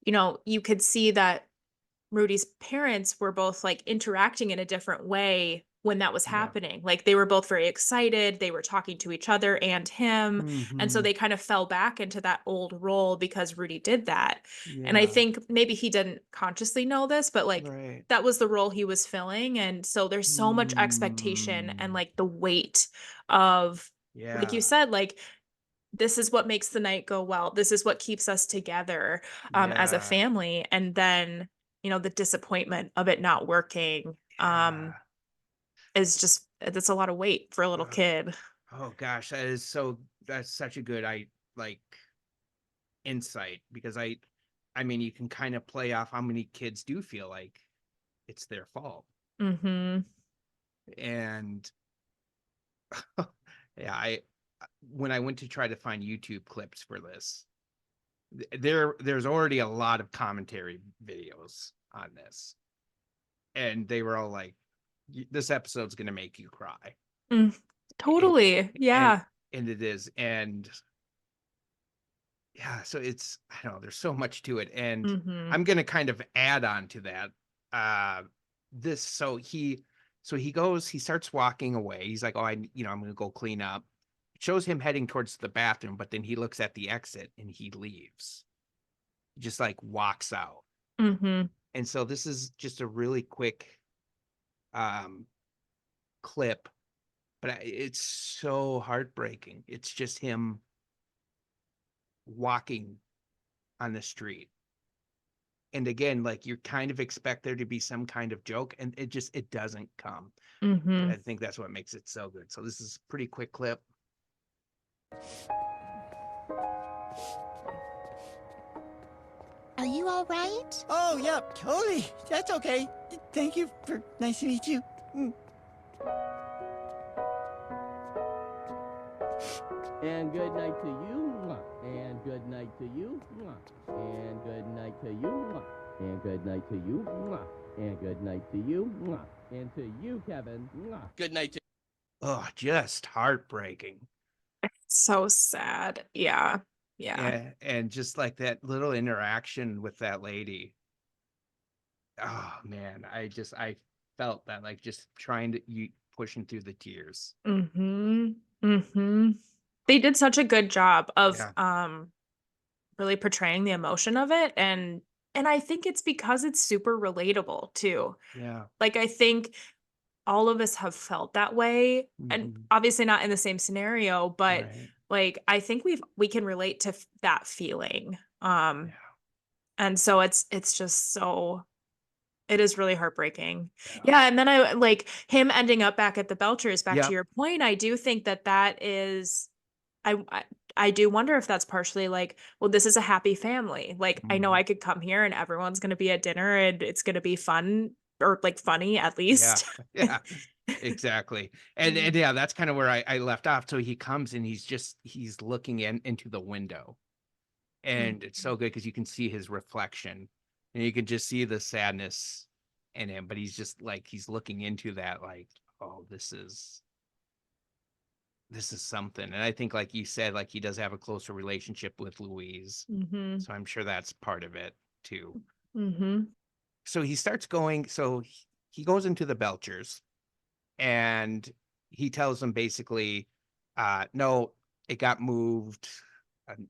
you could see that Rudy's parents were both like interacting in a different way when that was Yeah. happening. Like they were both very excited. They were talking to each other and him. And so Mhm. they kind of fell back into that old role because Rudy did that. And I Yeah. think maybe he didn't consciously know this, but like Right. that was the role he was filling. And so there's so much expectation and Mm. like the weight of, like you Yeah. said, like this is what makes the night go well. This is what keeps us together as a Yeah. family. And then, the disappointment of it not working. Yeah. Is just that's a lot of weight for a little Ugh. kid. Oh gosh, that's such a good like insight because I mean you can kind of play off how many kids do feel like it's their fault. Mhm. And yeah, I when I went to try to find YouTube clips for this, there's already a lot of commentary videos on this. And they were all like, this episode's gonna make you cry. Mm, And totally. and Yeah. and it is. And yeah, so I don't know, there's so much to it. And Mhm. I'm gonna kind of add on to that. This so he starts walking away. He's like, oh, I'm gonna go clean up. It shows him heading towards the bathroom, but then he looks at the exit and he leaves. He just like walks out. Mhm. And so this is just a really quick um clip, but it's so heartbreaking. It's just him walking on the street. And again, like you kind of expect there to be some kind of joke, and it doesn't come. But I Mhm. think that's what makes it so good. So this is a pretty quick clip. Are you all right? Oh, yeah, totally. That's okay. Thank you for nice to meet you. And good night to you. And good night to you. And good night to you. And good night to you. And good night to you. And to you, Kevin. Good night to Oh, just heartbreaking. So sad. Yeah. Yeah. Yeah, and just like that little interaction with that lady. Oh man, I felt that like just trying to you pushing through the tears. Mhm. Mhm. They did such a good job of Yeah. really portraying the emotion of it, and I think it's because it's super relatable too. Yeah. Like I think all of us have felt that way, and Mhm. obviously not in the same scenario, but Right. like I think we can relate to that feeling. Yeah. And so it's just so it is really heartbreaking. Yeah. Yeah, and then I like him ending up back at the Belchers, back to Yep. your point, I do think that is I I do wonder if that's partially like, well, this is a happy family. Like I know Mhm. I could come here and everyone's going to be at dinner and it's going to be fun or like funny at Yeah. least. Yeah. Exactly. And yeah, that's kind of where I left off. So he comes and he's looking into the window. And it's so good because you can see his reflection and you can just see the sadness in him, but he's just like he's looking into that like, oh, this is something. And I think like you said, like he does have a closer relationship with Louise. Mhm. So I'm sure that's part of it too. Mhm. So he starts going, so he goes into the Belchers and he tells them basically, no, it got moved.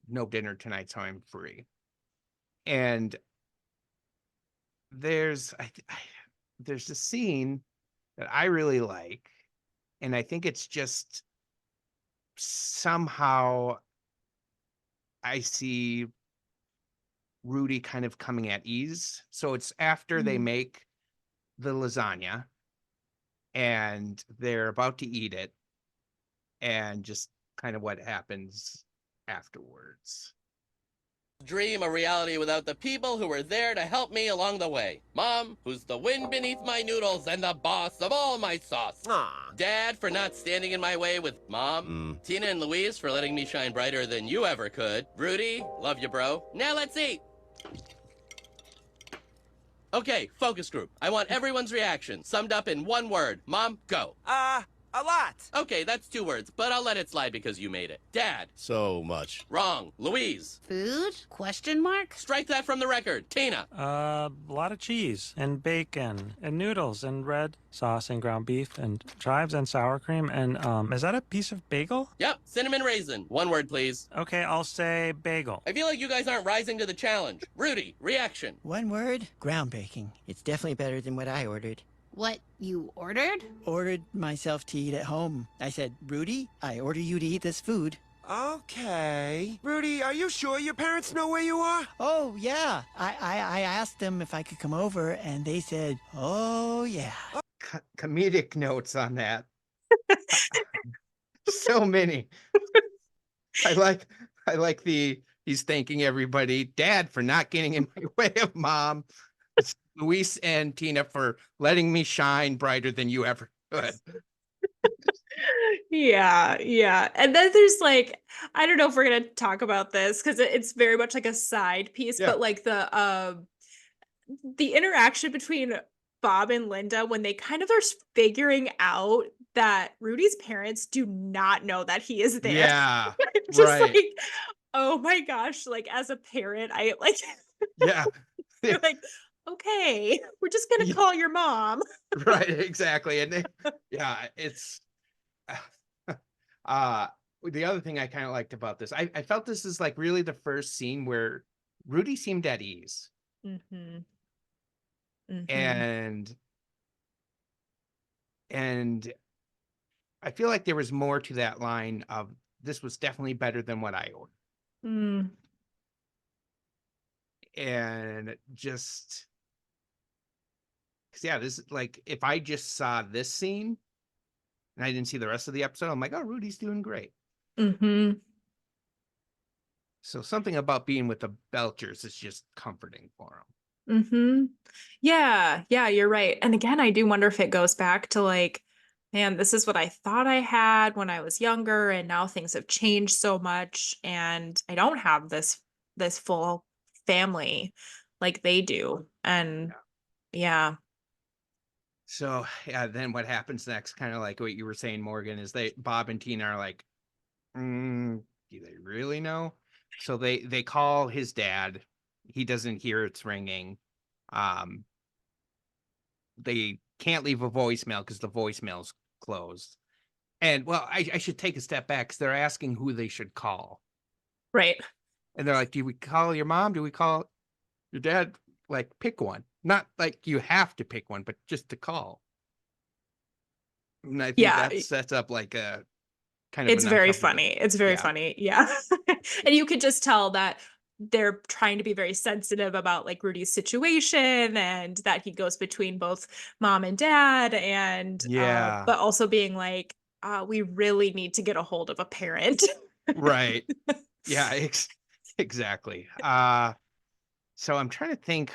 No dinner tonight, so I'm free. And there's a scene that I really like, and I think it's just somehow I see Rudy kind of coming at ease. So it's after they Mhm. make the lasagna and they're about to eat it, and just kind of what happens afterwards. dream a reality without the people who were there to help me along the way. Mom, who's the wind beneath my noodles and the boss of all my sauce. Aw. Dad, for not standing in my way with Mom. Tina and Louise for letting me shine brighter than you ever could. Rudy, love you, bro. Now let's eat. Okay, focus group. I want everyone's reaction summed up in one word. Mom, go. A lot. Okay, that's 2 words, but I'll let it slide because you made it. Dad. So much. Wrong. Louise. Food? Question mark? Strike that from the record. Tina. A lot of cheese and bacon and noodles and red sauce and ground beef and chives and sour cream and is that a piece of bagel? Yep, cinnamon raisin. 1 word, please. Okay, I'll say bagel. I feel like you guys aren't rising to the challenge. Rudy, reaction. One word, groundbreaking. It's definitely better than what I ordered. What you ordered? Ordered myself to eat at home. I said, Rudy, I order you to eat this food. Okay. Rudy, are you sure your parents know where you are? Oh, yeah. I asked them if I could come over, and they said, oh, yeah. Comedic notes on that. So many. I like he's thanking everybody, Dad for not getting in my way of Mom, Luis and Tina for letting me shine brighter than you ever could. Yeah. And then there's like, I don't know if we're gonna talk about this because it's very much like a side piece, Yeah. but like the interaction between Bob and Linda when they kind of are figuring out that Rudy's parents do not know that he is there. Yeah, Just right. like, oh my gosh, like as a parent, I like Yeah, you're like, okay, we're just gonna Yeah. call your mom. right, exactly. And it's the other thing I kind of liked about this, I felt this is like really the first scene where Rudy seemed at ease. Mm-hmm. And I feel like there was more to that line of this was definitely better than what I ordered. Mm. And just because this is like if I just saw this scene and I didn't see the rest of the episode, I'm like, oh, Rudy's doing great. Mm-hmm. So something about being with the Belchers is just comforting for him. Mm-hmm. Yeah, you're right. And again, I do wonder if it goes back to like, man, this is what I thought I had when I was younger, and now things have changed so much, and I don't have this full family like they do. And yeah. So then what happens next, kind of like what you were saying, Morgan, is Bob and Tina are like, do they really know? So they call his dad. He doesn't hear it's ringing. They can't leave a voicemail because the voicemail's closed. And well, I should take a step back because they're asking who they should call. Right. And they're like, do we call your mom? Do we call your dad? Like, pick one. Not like you have to pick one, but just to call. And I think that sets up like a kind of it's very funny. It's very funny. Yeah. And you could just tell that they're trying to be very sensitive about like Rudy's situation and that he goes between both mom and dad and but also being like, we really need to get a hold of a parent. Right. Yeah, exactly. So I'm trying to think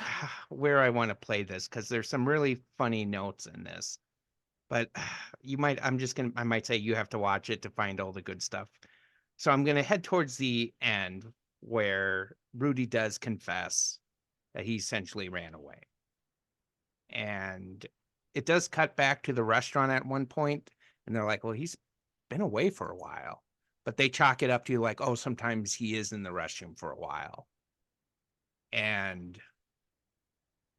where I want to play this because there's some really funny notes in this. But I might say you have to watch it to find all the good stuff. So I'm going to head towards the end where Rudy does confess that he essentially ran away. And it does cut back to the restaurant at one point, and they're like, well, he's been away for a while. But they chalk it up to like, oh, sometimes he is in the restroom for a while.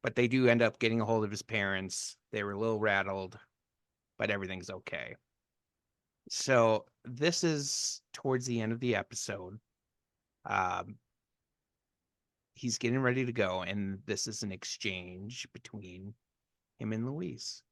But they do end up getting a hold of his parents. They were a little rattled, but everything's okay. So this is towards the end of the episode. He's getting ready to go, and this is an exchange between him and Louise.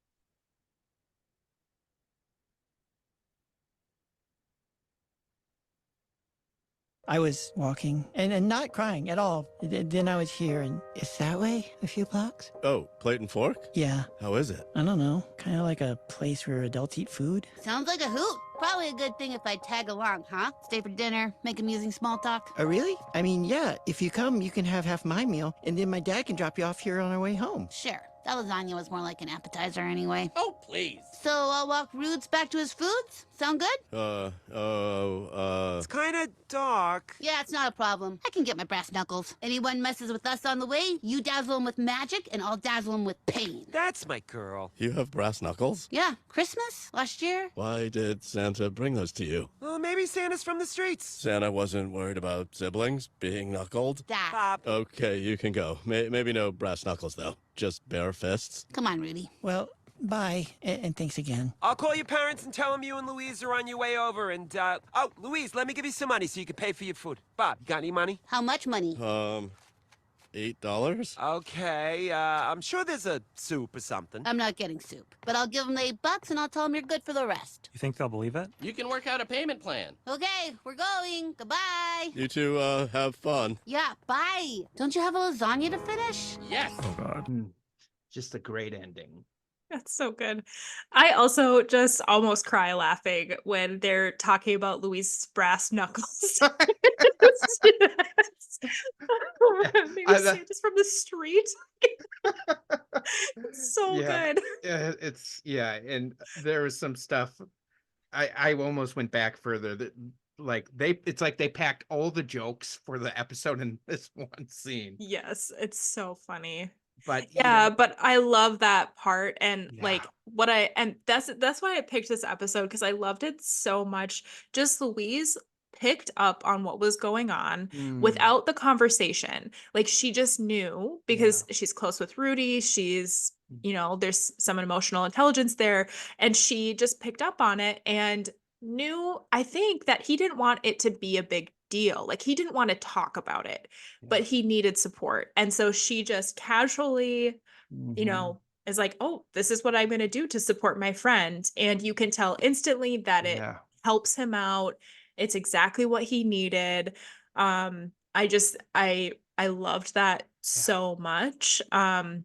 I was walking and not crying at all. Then I was here, and it's that way, a few blocks. Oh, plate and fork? Yeah. How is it? I don't know. Kind of like a place where adults eat food. Sounds like a hoot. Probably a good thing if I tag along, huh? Stay for dinner, make amusing small talk. Oh, really? I mean, yeah. If you come, you can have half my meal, and then my dad can drop you off here on our way home. Sure. That lasagna was more like an appetizer anyway. Oh, please. So I'll walk Rudes back to his foods? Sound good? It's kind of dark. Yeah, it's not a problem. I can get my brass knuckles. Anyone messes with us on the way, you dazzle them with magic, and I'll dazzle them with pain. That's my girl. You have brass knuckles? Yeah, Christmas last year. Why did Santa bring those to you? Well, maybe Santa's from the streets. Santa wasn't worried about siblings being knuckled? That. Pop. Okay, you can go. Maybe no brass knuckles, though. Just bare fists. Come on, Rudy. Well, bye, and thanks again. I'll call your parents and tell them you and Louise are on your way over. And, oh, Louise, let me give you some money so you can pay for your food. Bob, you got any money? How much money? $8? Okay, I'm sure there's a soup or something. I'm not getting soup, but I'll give them $8 and I'll tell them you're good for the rest. You think they'll believe it? You can work out a payment plan. Okay, we're going. Goodbye. You two, have fun. Yeah, bye. Don't you have a lasagna to finish? Yes. Oh, God. Just a great ending. That's so good. I also just almost cry laughing when they're talking about Louise's brass knuckles. Maybe Santa's from the street. It's so good. Yeah, and there was some stuff. I almost went back further. That it's like they packed all the jokes for the episode in this one scene. Yes, it's so funny. But Yeah, but I love that part, and Yeah. that's why I picked this episode, because I loved it so much. Just Louise picked up on what was going on without the conversation. Like, she just knew, because she's close with Rudy. She's, there's some emotional intelligence there, and she just picked up on it and knew, I think, that he didn't want it to be a big deal. Like, he didn't want to talk about it, but he needed support. And so she just casually, is like, oh, this is what I'm going to do to support my friend. And you can tell instantly that it helps him out. It's exactly what he needed. I loved that so much. And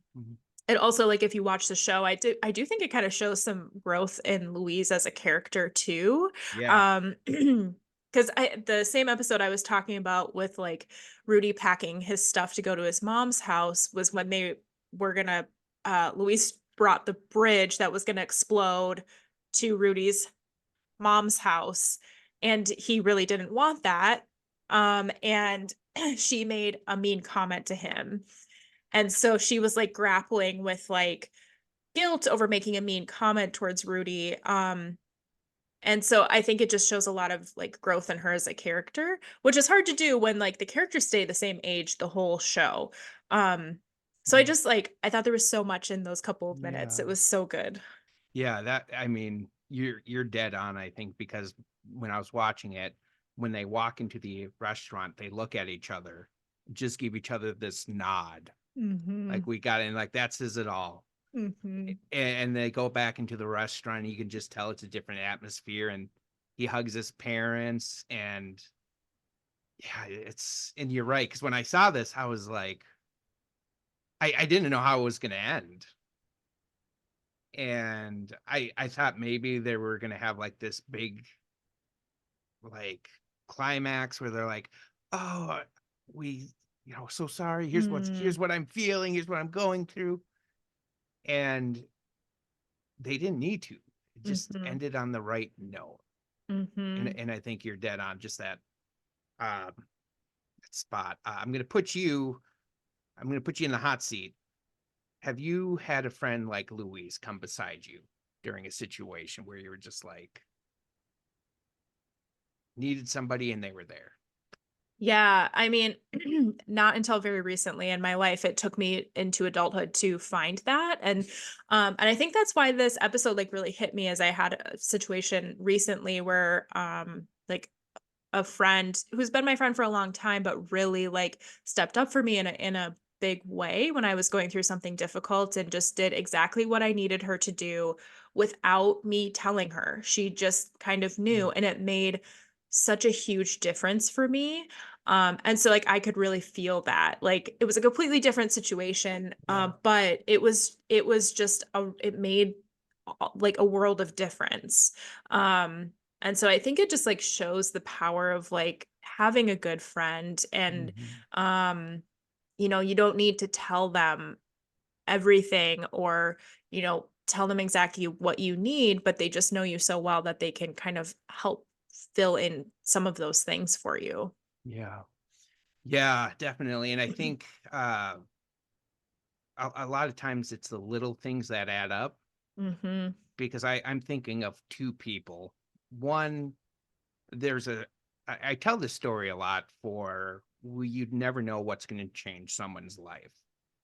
also, like, if you watch the show, I do think it kind of shows some growth in Louise as a character too. Yeah. Because the same episode I was talking about with, like, Rudy packing his stuff to go to his mom's house was when they were gonna Louise brought the bridge that was gonna explode to Rudy's mom's house, and he really didn't want that. And she made a mean comment to him. And so she was, like, grappling with, like, guilt over making a mean comment towards Rudy. And so I think it just shows a lot of, like, growth in her as a character, which is hard to do when, like, the characters stay the same age the whole show. So I just, like, I thought there was so much in those couple of minutes. It was so good. Yeah, you're dead on, I think, because when I was watching it, when they walk into the restaurant, they look at each other, just give each other this nod. Like, we got in, like, that says it all. And they go back into the restaurant, and you can just tell it's a different atmosphere, and he hugs his parents, and and you're right, because when I saw this, I was like, I didn't know how it was going to end. And I thought maybe they were going to have, like, this big, like, climax where they're like, oh, we, so sorry, here's what I'm feeling, here's what I'm going through. And they didn't need to. It just ended on the right note. And I think you're dead on just that spot. I'm gonna put you in the hot seat. Have you had a friend like Louise come beside you during a situation where you were just like, needed somebody and they were there? Yeah, I mean, not until very recently in my life, it took me into adulthood to find that. And I think that's why this episode, like, really hit me, as I had a situation recently where like, a friend who's been my friend for a long time, but really, like, stepped up for me in a big way when I was going through something difficult, and just did exactly what I needed her to do without me telling her. She just kind of knew, and it made such a huge difference for me. And so, like, I could really feel that. Like, it was a completely different situation, but it was just it made, like, a world of difference. And so I think it just, like, shows the power of, like, having a good friend. And you don't need to tell them everything, or tell them exactly what you need, but they just know you so well that they can kind of help fill in some of those things for you. Yeah. Yeah, definitely. And I think a lot of times it's the little things that add up, Mm-hmm. because I'm thinking of two people. One, there's I tell this story a lot for you'd never know what's going to change someone's life.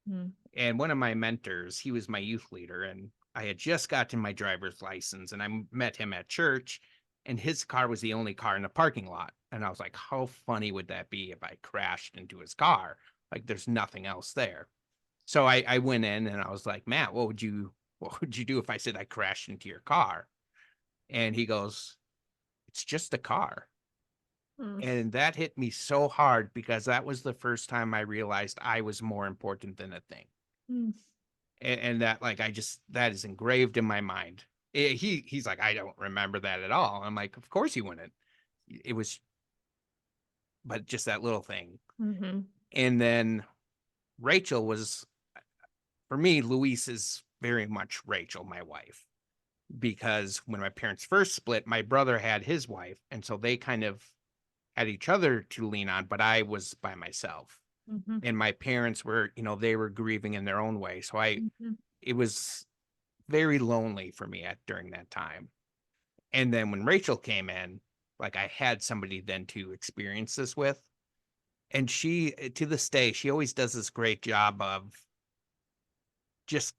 Mm. And one of my mentors, he was my youth leader, and I had just gotten my driver's license, and I met him at church, and his car was the only car in the parking lot. And I was like, how funny would that be if I crashed into his car? Like, there's nothing else there. So I went in and I was like, Matt, what would you do if I said I crashed into your car? And he goes, it's just a car. Mm. And that hit me so hard, because that was the first time I realized I was more important than a thing. Mm. And that, like, that is engraved in my mind. He's like, I don't remember that at all. I'm like, of course you wouldn't. It was, but just that little thing. Mm-hmm. And then Rachel was, for me, Luis is very much Rachel, my wife, because when my parents first split, my brother had his wife, and so they kind of had each other to lean on, but I was by myself. Mm-hmm. And my parents were, they were grieving in their own way. So Mm-hmm. it was very lonely for me during that time. And then when Rachel came in, like, I had somebody then to experience this with. And she, to this day, she always does this great job of just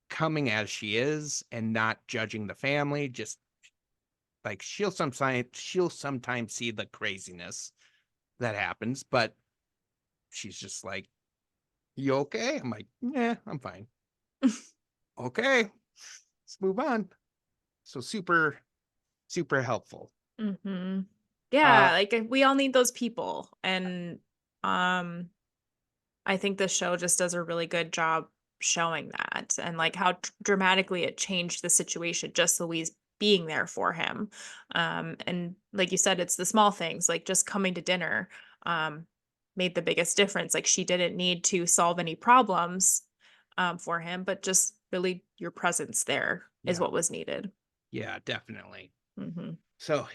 coming as she is and not judging the family. Just like, she'll sometimes see the craziness that happens, but she's just like, you okay? I'm like, yeah, I'm fine. Okay, let's move on. So super, super helpful. Mm-hmm. Yeah, like we all need those people. And I think the show just does a really good job showing that, and like how dramatically it changed the situation, just Louise being there for him. And like you said, it's the small things, like just coming to dinner made the biggest difference. Like she didn't need to solve any problems for him, but just really your presence there is Yeah. what was needed. Yeah, definitely. Mm-hmm. So,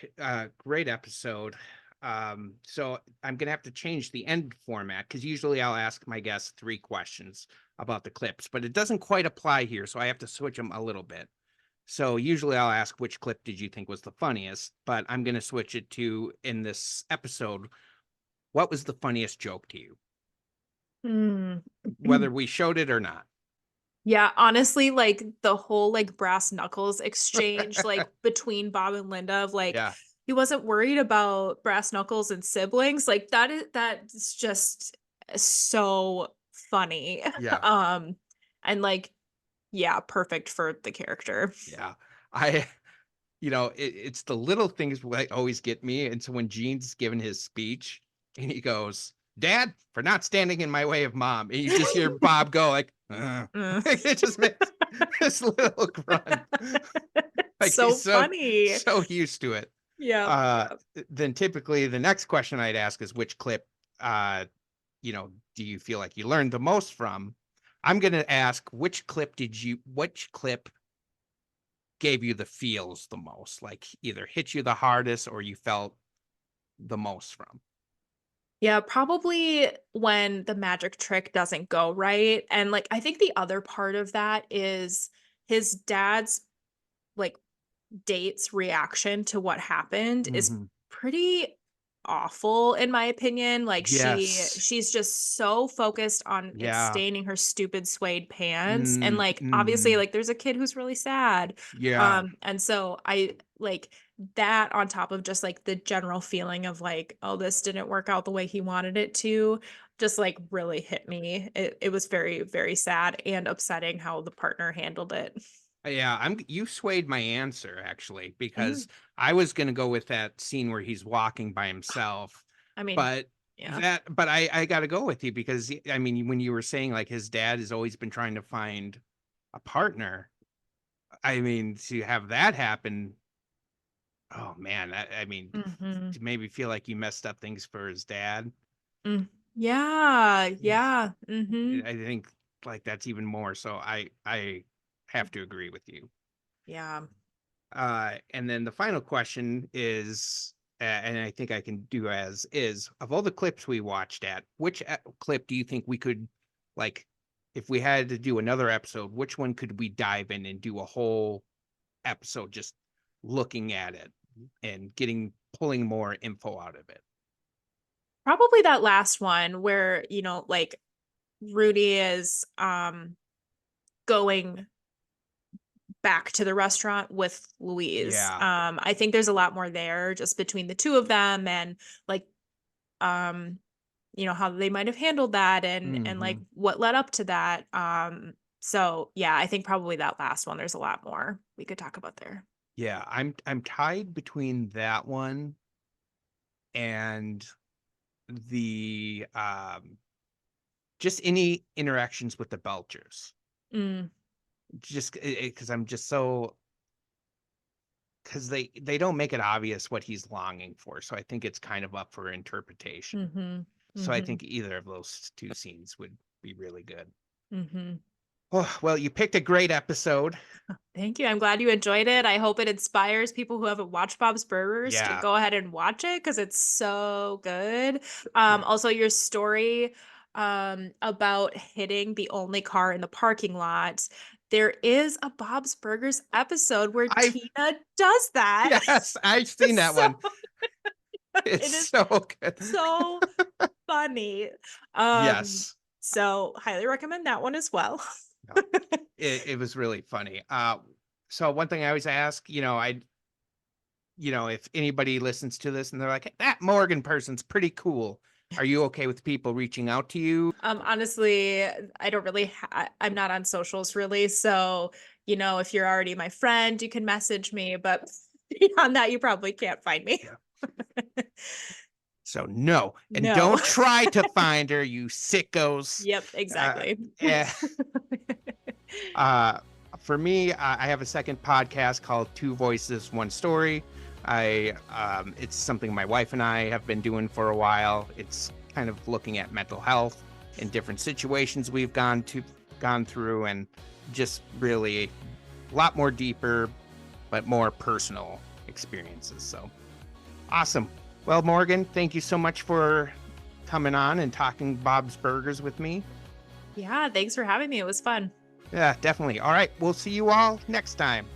great episode. So I'm gonna have to change the end format, because usually I'll ask my guests 3 questions about the clips, but it doesn't quite apply here, so I have to switch them a little bit. So usually I'll ask, which clip did you think was the funniest? But I'm gonna switch it to, in this episode, what was the funniest joke to you, Mm. whether we showed it or not? Yeah, honestly, like the whole like brass knuckles exchange like between Bob and Linda of like Yeah. he wasn't worried about brass knuckles and siblings. Like that's just so funny. Yeah. And like yeah, perfect for the character. Yeah. I it's the little things that always get me. And so when Gene's given his speech and he goes, Dad, for not standing in my way of Mom, and you just hear Bob go like, it just makes this little grunt. Like, So he's funny. so used to it. Yeah. Then typically the next question I'd ask is, which clip, do you feel like you learned the most from? I'm going to ask, which clip gave you the feels the most, like either hit you the hardest or you felt the most from? Yeah, probably when the magic trick doesn't go right. And like I think the other part of that is his dad's like date's reaction to what happened is Mhm. pretty awful in my opinion. Like Yes. she's just so focused on it Yeah. staining her stupid suede pants, and like obviously Mhm. like there's a kid who's really sad. Yeah. And so I like that on top of just like the general feeling of like, oh, this didn't work out the way he wanted it to, just like really hit me. It was very, very sad and upsetting how the partner handled it. Yeah, you swayed my answer, actually, because Mm. I was going to go with that scene where he's walking by himself. I mean, But yeah. I got to go with you, because I mean, when you were saying like his dad has always been trying to find a partner, I mean, to have that happen, oh man, I mean, Mhm. to maybe feel like you messed up things for his dad. Mm. Yeah, yeah. Mhm. I think, like, that's even more. So I have to agree with you. Yeah. And then the final question is, and I think I can do as is, of all the clips we watched which clip do you think we could, like, if we had to do another episode, which one could we dive in and do a whole episode just looking at it and pulling more info out of it? Probably that last one where, like Rudy is going back to the restaurant with Louise. Yeah. I think there's a lot more there just between the two of them, and like how they might have handled that, and like what led up to that. So yeah, I think probably that last one, there's a lot more we could talk about there. Yeah, I'm tied between that one and the just any interactions with the Belchers. Just because I'm just so, because they don't make it obvious what he's longing for, so I think it's kind of up for interpretation. So I think either of those two scenes would be really good. Oh, well, you picked a great episode. Thank you. I'm glad you enjoyed it. I hope it inspires people who haven't watched Bob's Burgers to go ahead and watch it, because it's so good. Also, your story about hitting the only car in the parking lot. There is a Bob's Burgers episode where Tina does that. Yes, I've seen that one. It's so good. So funny. Yes. So highly recommend that one as well. It was really funny. So one thing I always ask, if anybody listens to this and they're like, that Morgan person's pretty cool, are you okay with people reaching out to you? Honestly, I don't really, I'm not on socials really. So, if you're already my friend, you can message me, but beyond that, you probably can't find me. Yeah. So no, and No. don't try to find her, you sickos. Yep, exactly. Yeah. For me, I have a second podcast called Two Voices, One Story. It's something my wife and I have been doing for a while. It's kind of looking at mental health in different situations we've gone through, and just really a lot more deeper, but more personal experiences. So awesome. Well, Morgan, thank you so much for coming on and talking Bob's Burgers with me. Yeah, thanks for having me. It was fun. Yeah, definitely. All right, we'll see you all next time.